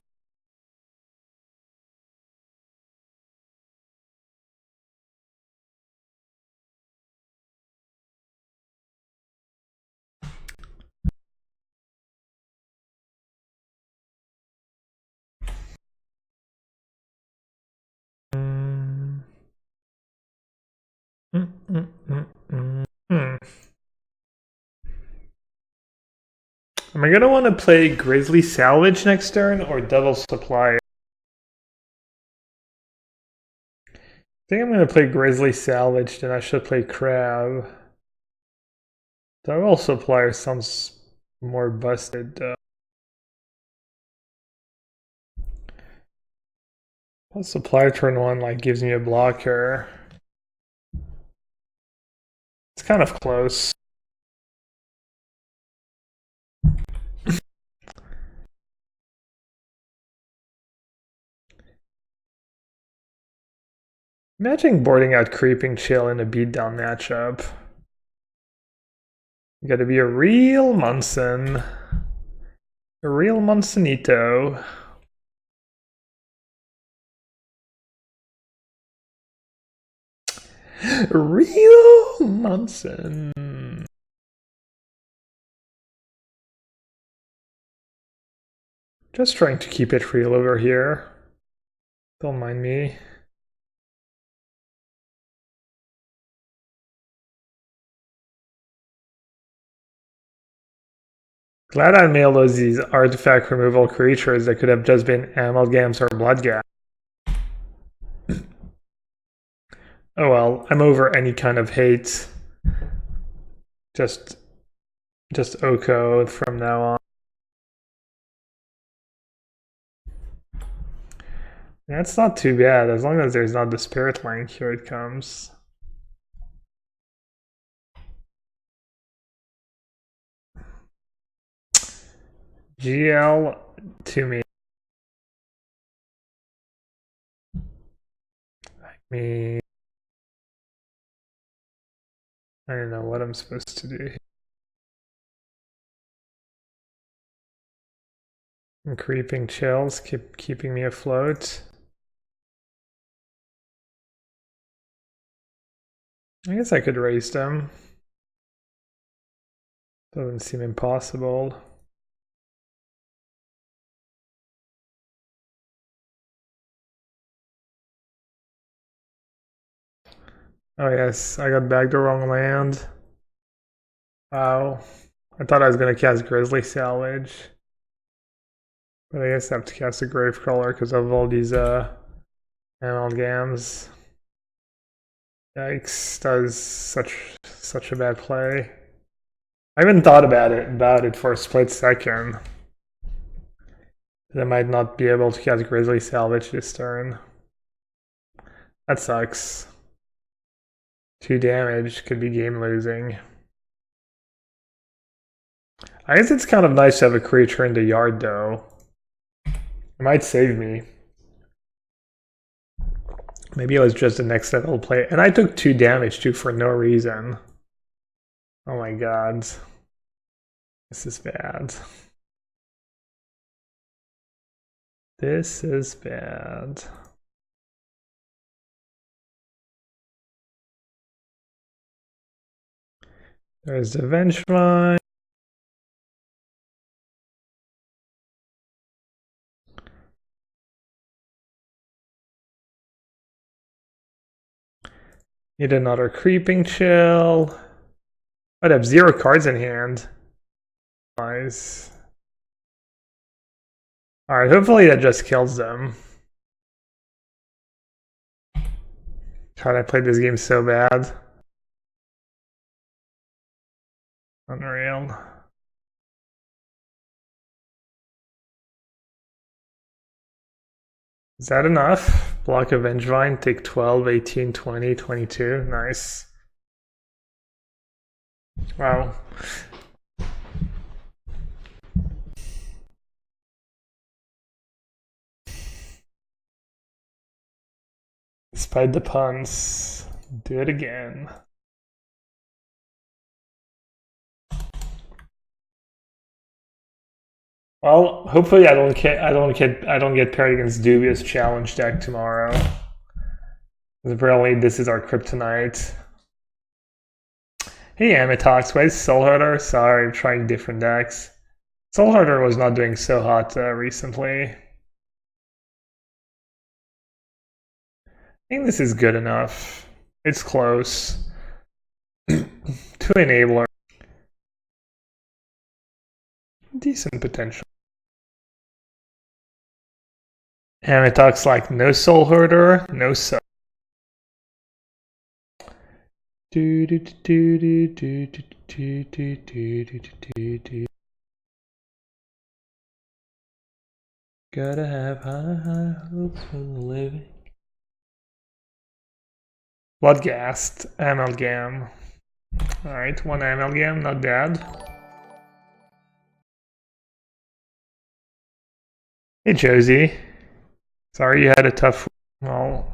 Am I gonna want to play Grisly Salvage next turn or Double Supplier? I think I'm gonna play Grisly Salvage, then I should play Crab. Double Supplier sounds more busted though. Well, Supplier turn 1 like gives me a blocker. It's kind of close. Imagine boarding out Creeping Chill in a beatdown matchup. You gotta be a real Munson. A real Munsonito. Real Munson. Just trying to keep it real over here. Don't mind me. Glad I mailed these artifact removal creatures that could have just been Amalgams or Bloodghast. Oh well, I'm over any kind of hate. Just Oko from now on. That's not too bad, as long as there's not the Spirit Link. Here it comes. GL to me. I don't know what I'm supposed to do. And Creeping Chills keeping me afloat. I guess I could raise them. Doesn't seem impossible. Oh yes, I got back the wrong land. Wow. I thought I was gonna cast Grisly Salvage. But I guess I have to cast a Gravecrawler because of all these amalgams. Yikes, that is such a bad play. I haven't thought about it for a split second. I might not be able to cast Grisly Salvage this turn. That sucks. 2 damage could be game losing. I guess it's kind of nice to have a creature in the yard though. It might save me. Maybe it was just the next level play. And I took 2 damage too for no reason. Oh my god. This is bad. This is bad. There's the Vengevine. Need another Creeping Chill. I'd have 0 cards in hand. Nice. Alright, hopefully that just kills them. God, I played this game so bad. Unreal. Is that enough? Block a Vengevine, take 12, 18, 20, 22. Nice. Wow. Despite the puns, do it again. Well, hopefully I don't get paired against Dubious Challenge deck tomorrow. Apparently this is our kryptonite. Hey Amitox, where's Soulharder? Sorry, I'm trying different decks. Soulharder was not doing so hot recently. I think this is good enough. It's close. 2 enabler. Decent potential. Amitox like no Soulharder, no soul. Gotta have high hopes for the living. Bloodghast, Amalgam. Alright, 1 Amalgam, not bad. Hey Josie. Sorry you had a tough... Well...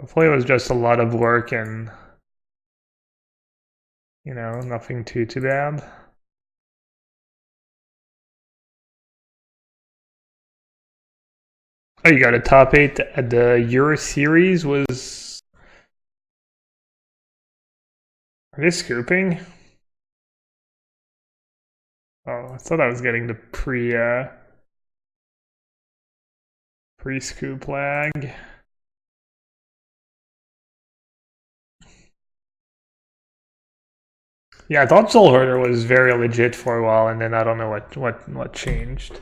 Hopefully it was just a lot of work and... You know, nothing too bad. Oh, you got a top 8 at the Euro Series was... Are they scooping? Oh, I thought I was getting the pre-scoop lag. Yeah, I thought Soulharder was very legit for a while, and then I don't know what changed.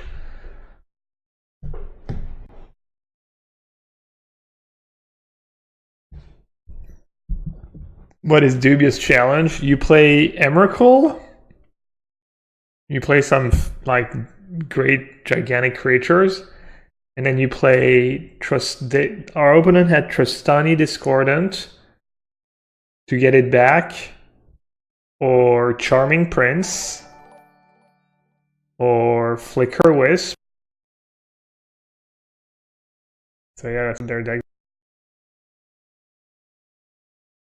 What is Dubious Challenge? You play Emrakul? You play some like great gigantic creatures, and then you play our opponent had Trostani Discordant to get it back, or Charming Prince, or Flicker Wisp. So yeah, that's their deck.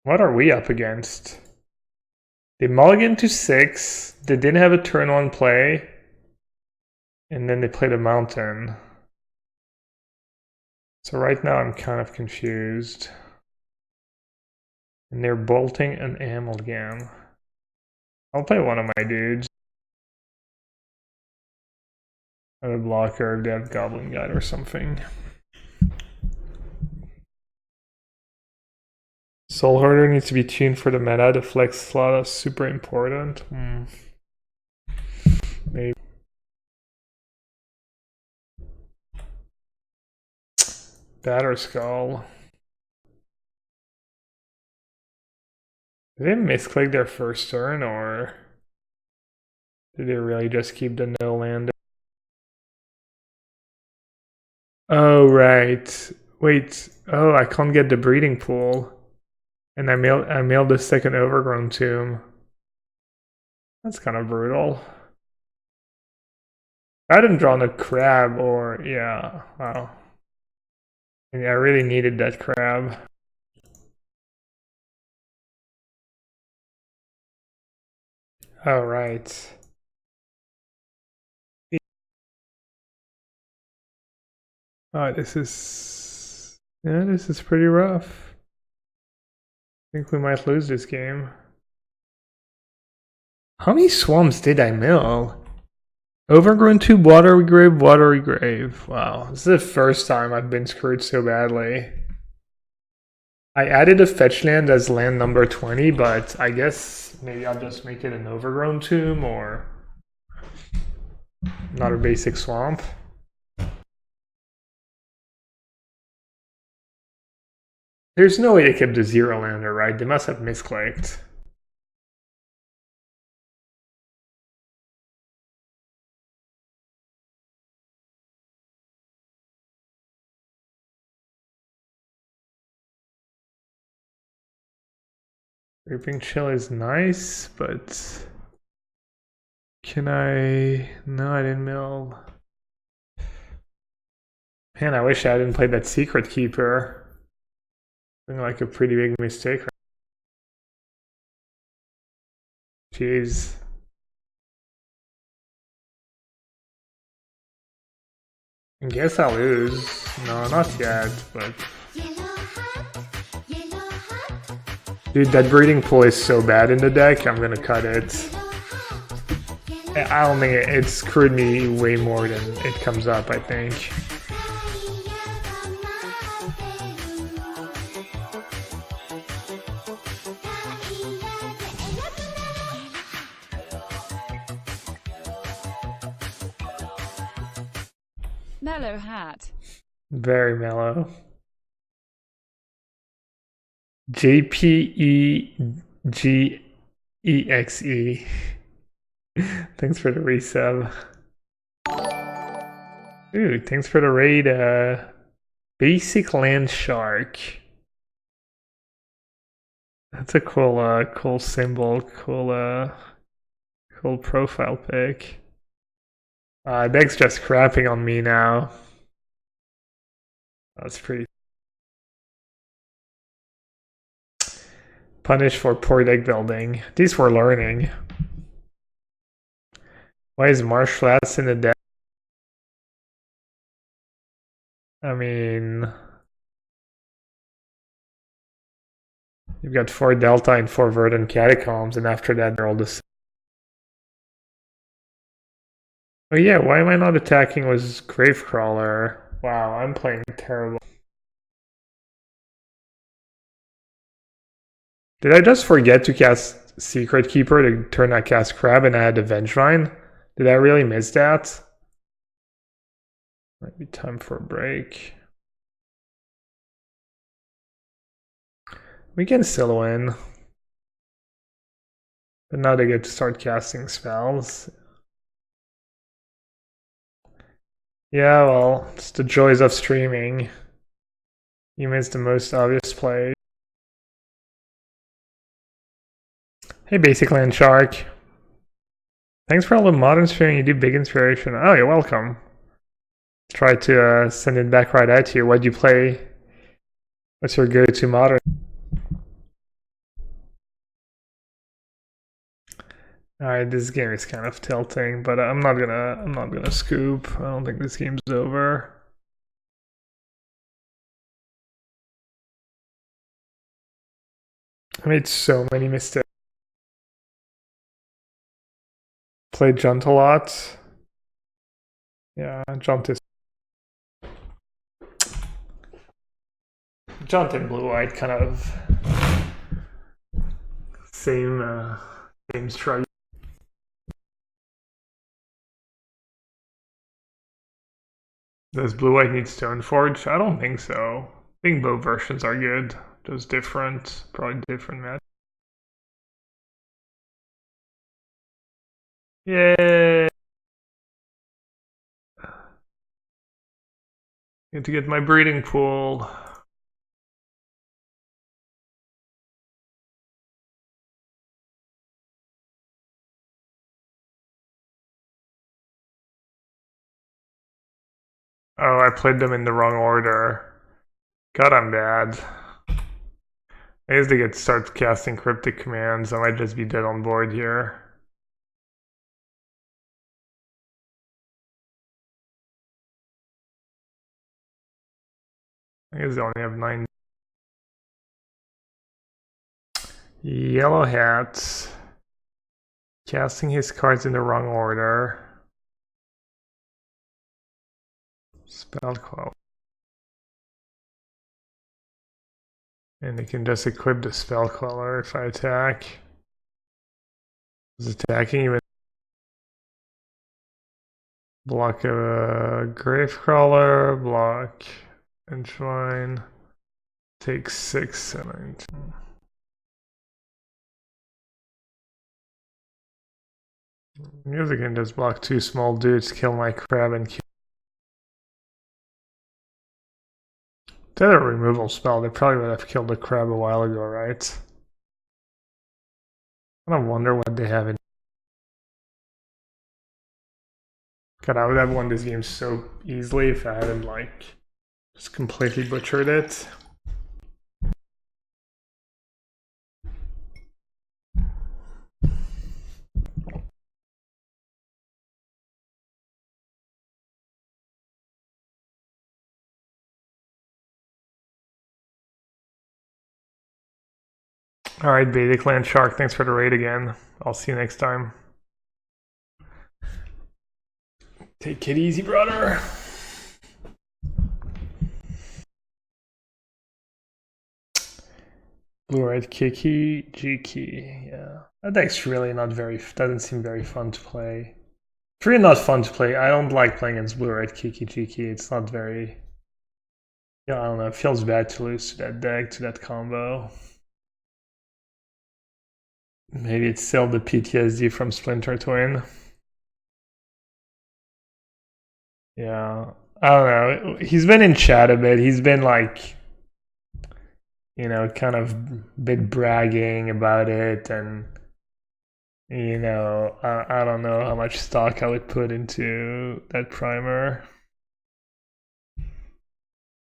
What are we up against? They mulliganed to 6, they didn't have a turn 1 play, and then they played a mountain. So right now I'm kind of confused. And they're bolting an Amalgam. I'll play one of my dudes. I have a blocker, they have Goblin Guide or something. Soulharder needs to be tuned for the meta. The flex slot is super important. Maybe. Batterskull. Did they misclick their first turn, or did they really just keep the no land? Oh, right. Wait. Oh, I can't get the breeding pool. And I mailed the second Overgrown Tomb. That's kind of brutal. I hadn't drawn a crab or... Yeah, wow. Yeah, I really needed that crab. Oh, right. Oh, this is... Yeah, this is pretty rough. I think we might lose this game. How many swamps did I mill? Overgrown Tomb, Watery Grave, Watery Grave. Wow, this is the first time I've been screwed so badly. I added a fetch land as land number 20, but I guess maybe I'll just make it an Overgrown Tomb or not a basic swamp. There's no way they kept the zero lander, right? They must have misclicked. Reaping Chill is nice, but can I? No, I didn't mill. Man, I wish I hadn't played that Secret Keeper. Looking like a pretty big mistake. Jeez. I guess I'll lose. No, not yet, but... Dude, that breeding pool is so bad in the deck, I'm gonna cut it. I don't think it screwed me way more than it comes up, I think. Mellow hat. Very mellow. JPEGEXE. Thanks for the resub. Dude, thanks for the raid. Basic Land Shark. That's a cool symbol, cool profile pic. Deck's just crapping on me now. That's pretty. Punish for poor deck building. At least we're learning. Why is Marsh Flats in the deck? I mean... You've got 4 Delta and 4 Verdant Catacombs, and after that they're all the same. Oh yeah, why am I not attacking with Gravecrawler? Wow, I'm playing terrible. Did I just forget to cast Secret Keeper to turn that cast Crab and add a Vengevine? Did I really miss that? Might be time for a break. We can still win. But now they get to start casting spells. Yeah, well, it's the joys of streaming. You missed the most obvious play. Hey, Basic Land Shark. Thanks for all the modern streaming. You do big inspiration. Oh, you're welcome. Try to send it back right at you. What'd you play? What's your go-to modern? Alright, this game is kind of tilting, but I'm not gonna scoop. I don't think this game's over. I made so many mistakes. Played Junt a lot. Yeah, Junt and blue-white kind of same struggle. Does blue-white need Stoneforge? I don't think so. I think both versions are good. Just different, probably different match. Yay! Need to get my breeding pool. Oh, I played them in the wrong order. God, I'm bad. I guess they get to start casting cryptic commands. I might just be dead on board here. I guess they only have 9. Yellow hats. Casting his cards in the wrong order. Spell Quell. And he can just equip the Spell Queller if I attack. Is attacking even block a Gravecrawler, block Vengevine, take 6 and 19. Music can just block 2 small dudes, kill my crab, and kill. They had a removal spell, they probably would have killed the crab a while ago, right? I don't wonder what they have in. God, I would have won this game so easily if I hadn't, like, just completely butchered it. Alright, Beta Clan Shark, thanks for the raid again. I'll see you next time. Take it easy, brother. Blue-red Kiki, G-Key, yeah. That deck's really not very, doesn't seem very fun to play. It's really not fun to play. I don't like playing against blue-red Kiki, G-Key. It's not very, yeah, I don't know, it feels bad to lose to that deck, to that combo. Maybe it's still the PTSD from Splinter Twin. Yeah, I don't know. He's been in chat a bit. He's been like, you know, kind of a bit bragging about it, and you know, I don't know how much stock I would put into that primer,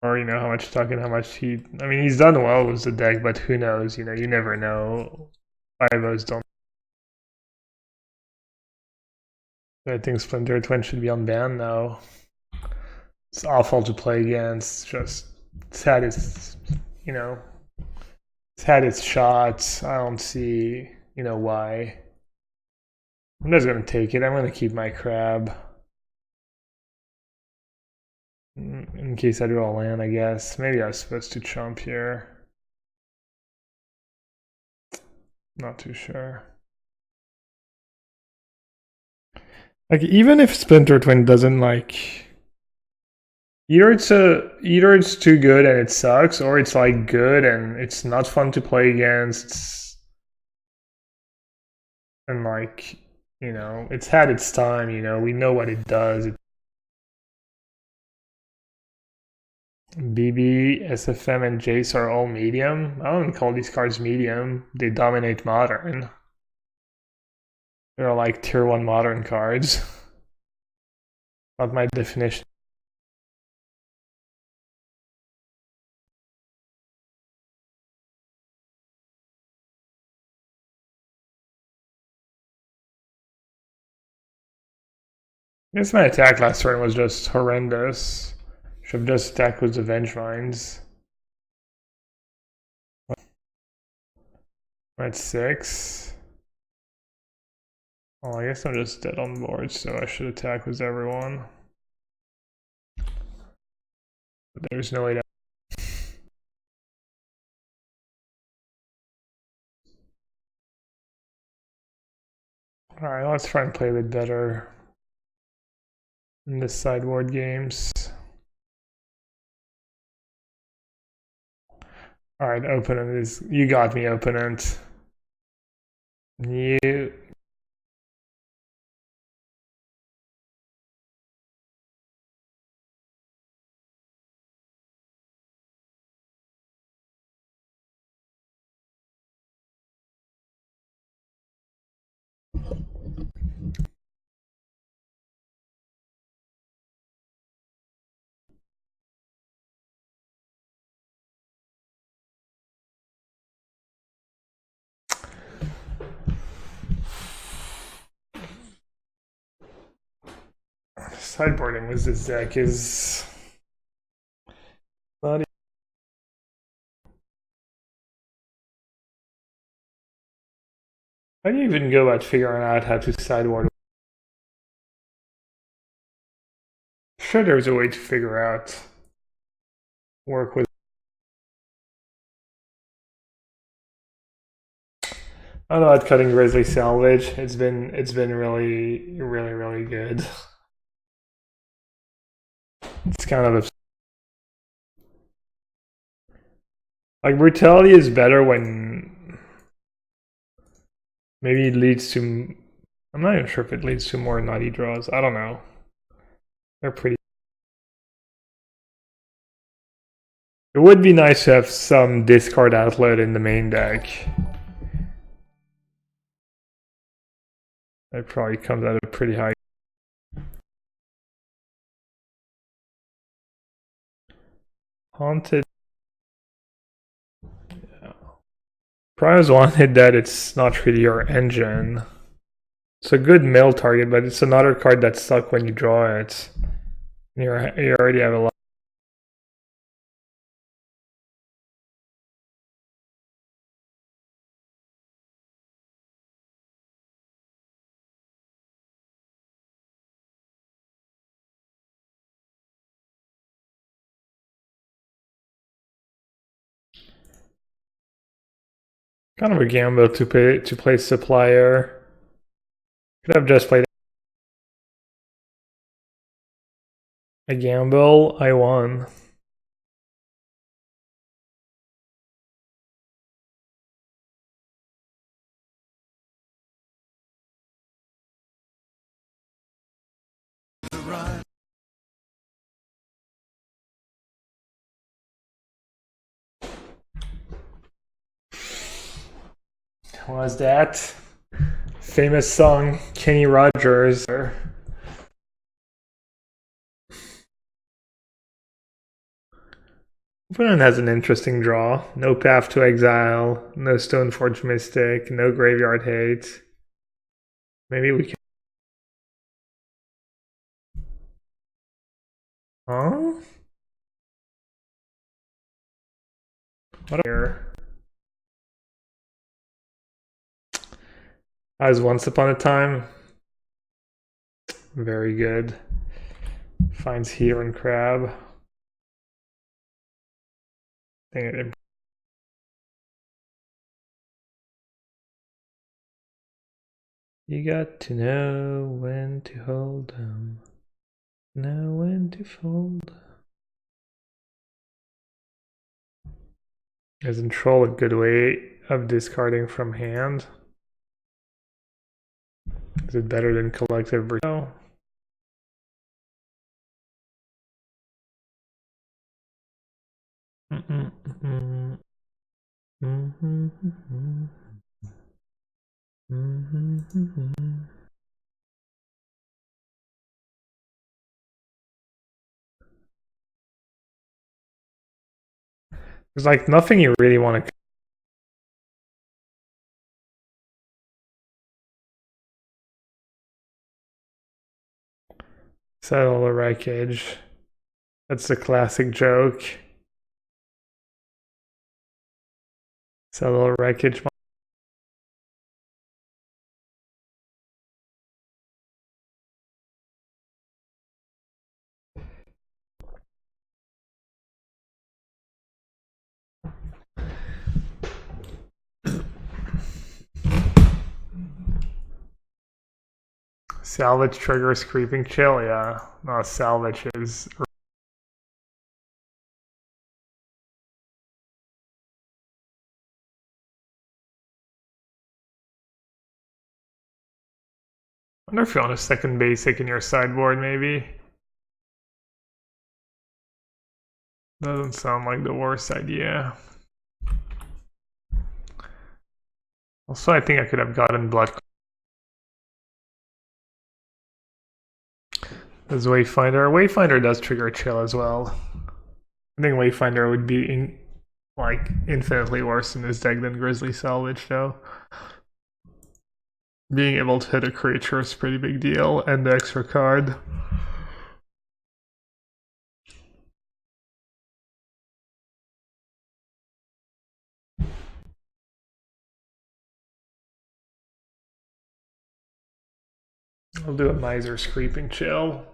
or you know, how much stock and how much he. I mean, he's done well with the deck, but who knows? You know, you never know. 5-0s don't. I think Splinter Twin should be unbanned now. It's awful to play against. Just it's had its, you know, it's had its shots. I don't see, you know, why. I'm just gonna take it. I'm gonna keep my crab in case I draw a land. I guess maybe I was supposed to chump here. Not too sure. Like even if Splinter Twin doesn't like. Either it's too good and it sucks, or it's like good and it's not fun to play against. And like, you know, it's had its time, you know, we know what it does. BB, SFM, and Jace are all medium. I don't call these cards medium. They dominate modern. They're like tier 1 modern cards. Not my definition. I guess my attack last turn was just horrendous. Should have just attacked with the Vengevines. I'm at 6. Well, I guess I'm just dead on board, so I should attack with everyone. But there's no way to. Alright, let's try and play a bit better in the sideboard games. Alright, opponent is. You got me, opponent. You. Sideboarding with this deck is not. How do you even go about figuring out how to sideboard? Sure, there's a way to figure out. Work with. I don't know about cutting Grisly Salvage. It's been really good. It's kind of like brutality is better when maybe it leads to. I'm not even sure if it leads to more nutty draws. I don't know. They're pretty. It would be nice to have some discard outlet in the main deck. That probably comes at a pretty high. Haunted. Yeah. Prize wanted that it's not really your engine. It's a good mill target, but it's another card that's stuck when you draw it. You already have a lot. Kind of a gamble to play Supplier. Could have just played a gamble. I won. What was that? Famous song, Kenny Rogers. Opponent has an interesting draw. No Path to Exile, no Stoneforge Mystic, no Graveyard Hate. Maybe we can. Huh? What here? As Once Upon a Time. Very good. Finds Hedron Crab. You got to know when to hold them. Know when to fold. Isn't Troll a good way of discarding from hand? Is it better than Collective Brutality? There's like nothing you really want to. Settle the wreckage. That's the classic joke. Settle the wreckage. Salvage triggers Creeping Chill, yeah. No, salvage is. I wonder if you want a second basic in your sideboard, maybe. Doesn't sound like the worst idea. Also, I think I could have gotten Blood Crypt as Wayfinder. Wayfinder does trigger chill as well. I think Wayfinder would be like infinitely worse in this deck than Grisly Salvage, though. Being able to hit a creature is a pretty big deal, and the extra card. I'll do a Miser's Creeping Chill.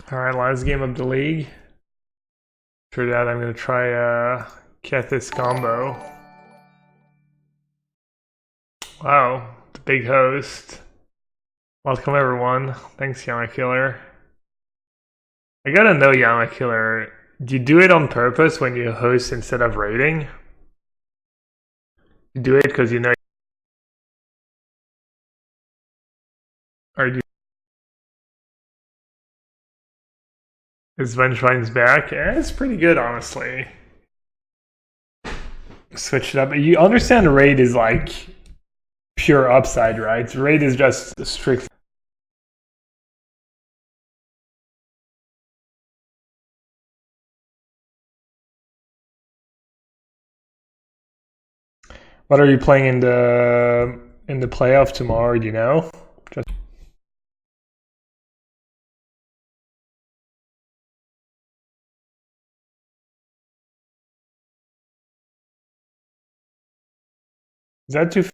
Alright, last game of the league. After that, I'm going to try a Kethis combo. Wow, the big host. Welcome everyone. Thanks, Yama Killer. I gotta know, Yama Killer, do you do it on purpose when you host instead of raiding? You do it because you know. Or do you... Is Vengevine's back? It's pretty good, honestly. Switch it up. You understand raid is like pure upside, right? Raid is just strict. What are you playing in the playoff tomorrow? Do you know? Just... Is that too?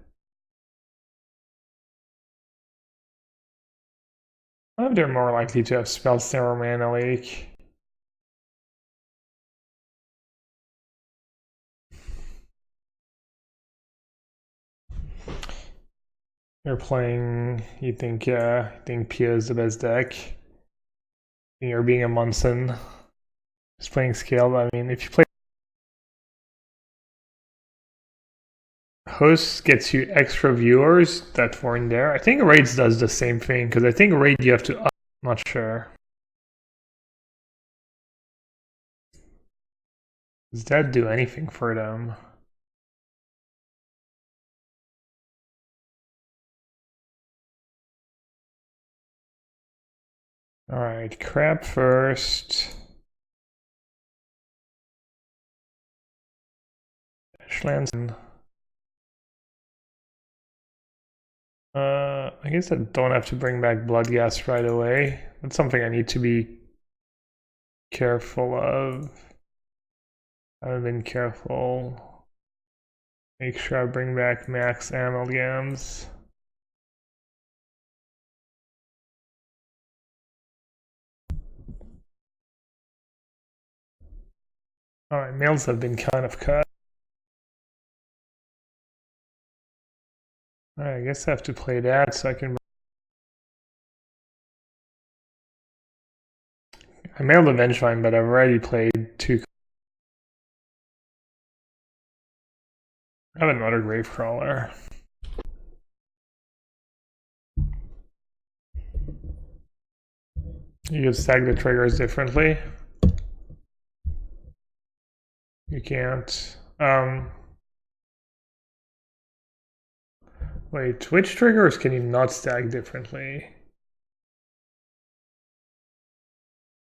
I wonder if they're more likely to have spells or mana leak. You're playing. You think Pio is the best deck. You're being a Munson. Just playing scaled. I mean, if you play host gets you extra viewers that weren't there. I think raids does the same thing because I think raid you have to. I'm not sure. Does that do anything for them? Alright, crab first. Schlanzen. I guess I don't have to bring back Bloodghast right away. That's something I need to be careful of. I haven't been careful. Make sure I bring back max amalgams. Alright, mails have been kind of cut. Alright, I guess I have to play that so I can... I mailed a Vengevine, but I've already played 2. I have another Gravecrawler. You can stack the triggers differently. You can't. Wait, which triggers can you not stack differently?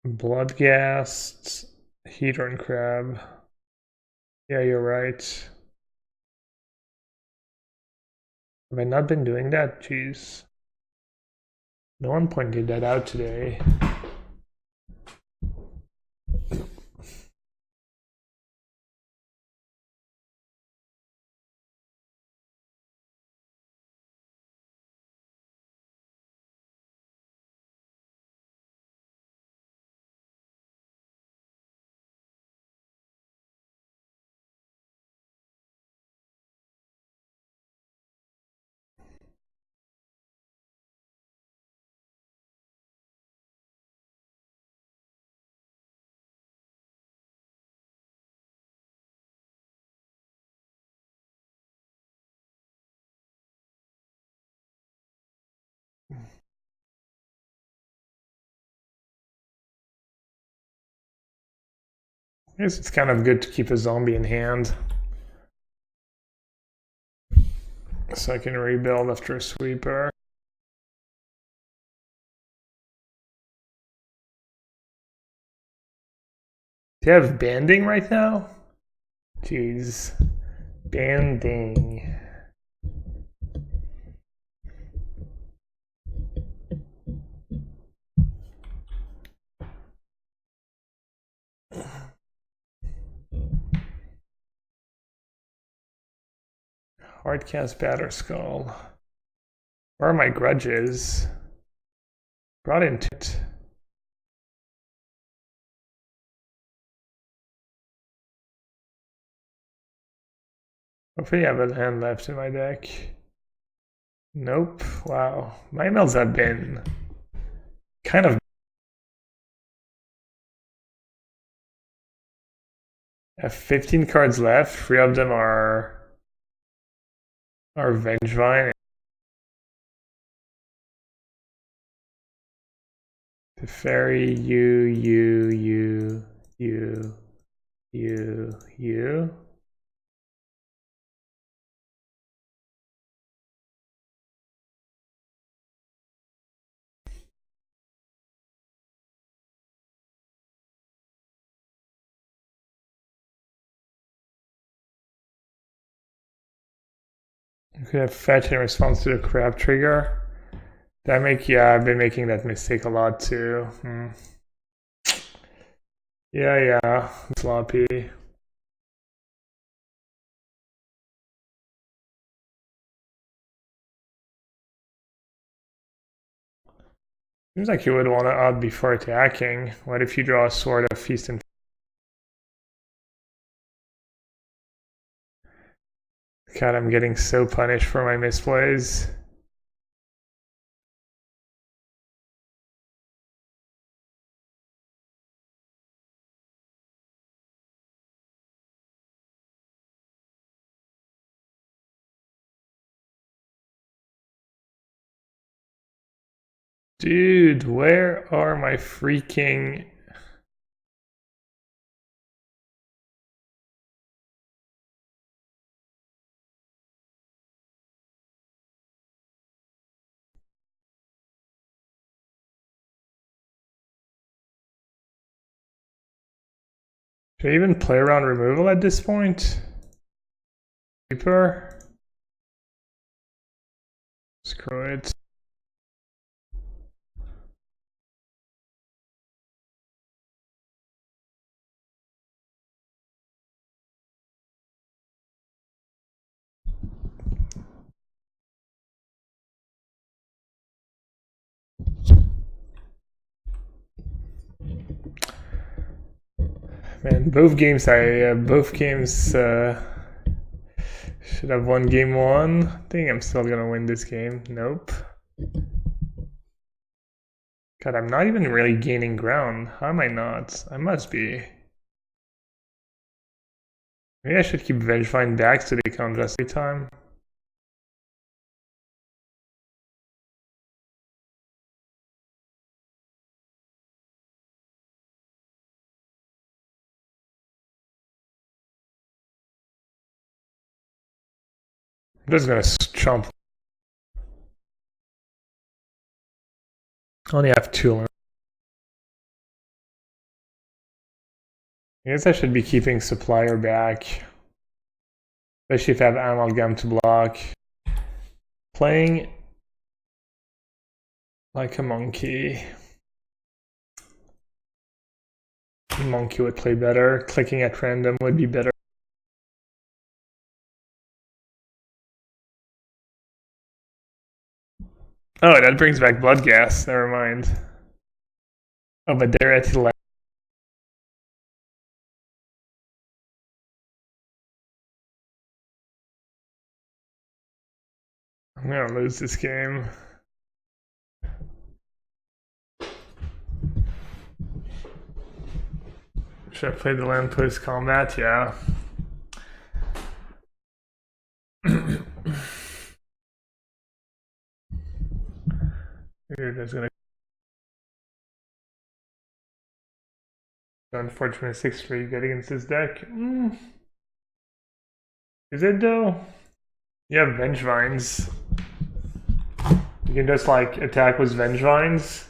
Bloodghast, Hedron Crab. Yeah, you're right. Have I not been doing that? Jeez. No one pointed that out today. I guess it's kind of good to keep a zombie in hand. So I can rebuild after a sweeper. Do you have banding right now? Jeez. Banding. Hardcast Batterskull. Where are my grudges? Brought into it. Hopefully I have a hand left in my deck. Nope. Wow. My mills have been kind of... I have 15 cards left. 3 of them are Vengevine. The fairy, you. You could have fetch in response to the crab trigger. Yeah, I've been making that mistake a lot too. Yeah, sloppy. Seems like you would want to out before attacking. What if you draw a Sword of Feast and... God, I'm getting so punished for my misplays. Dude, where are my freaking... Should I even play around removal at this point? Keeper? Screw it. Man, both games should have won game 1. I think I'm still gonna win this game. Nope. God, I'm not even really gaining ground. How am I not? I must be. Maybe I should keep Vengevine back so they count just every time. I'm just gonna chomp. I only have 2. I guess I should be keeping Supplier back. Especially if I have Amalgam to block. Playing like a monkey. A monkey would play better. Clicking at random would be better. Oh, that brings back Bloodghast. Never mind. Oh, but they're at 11. I'm gonna lose this game. Should I play the land post combat? Yeah. Maybe that's gonna... Unfortunate 6-3 good against this deck. Is it though? You have Vengevines. You can just like attack with Vengevines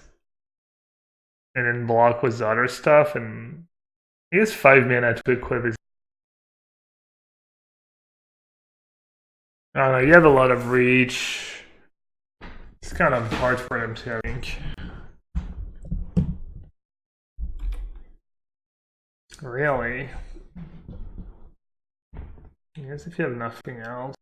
and then block with other stuff, and he has 5 mana to equip his... I don't know, you have a lot of reach. It's kind of hard for them to, I think. Really? I guess if you have nothing else.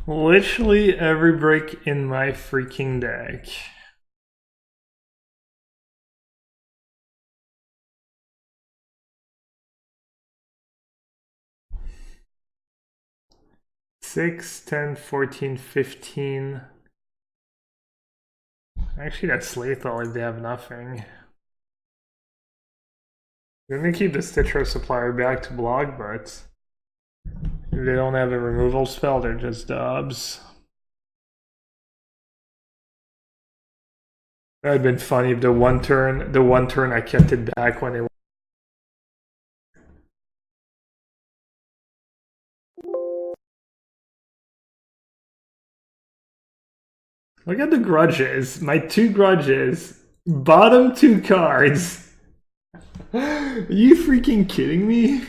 Literally every brick in my freaking deck. Six, 10, 14, 15. Actually, that's lethal if they have nothing. I'm gonna keep the Stitcher Supplier back to block, but if they don't have a removal spell, they're just dubs. That'd been funny if the one turn I kept it back when they. Look at the grudges. My two grudges. Bottom two cards. Are you freaking kidding me?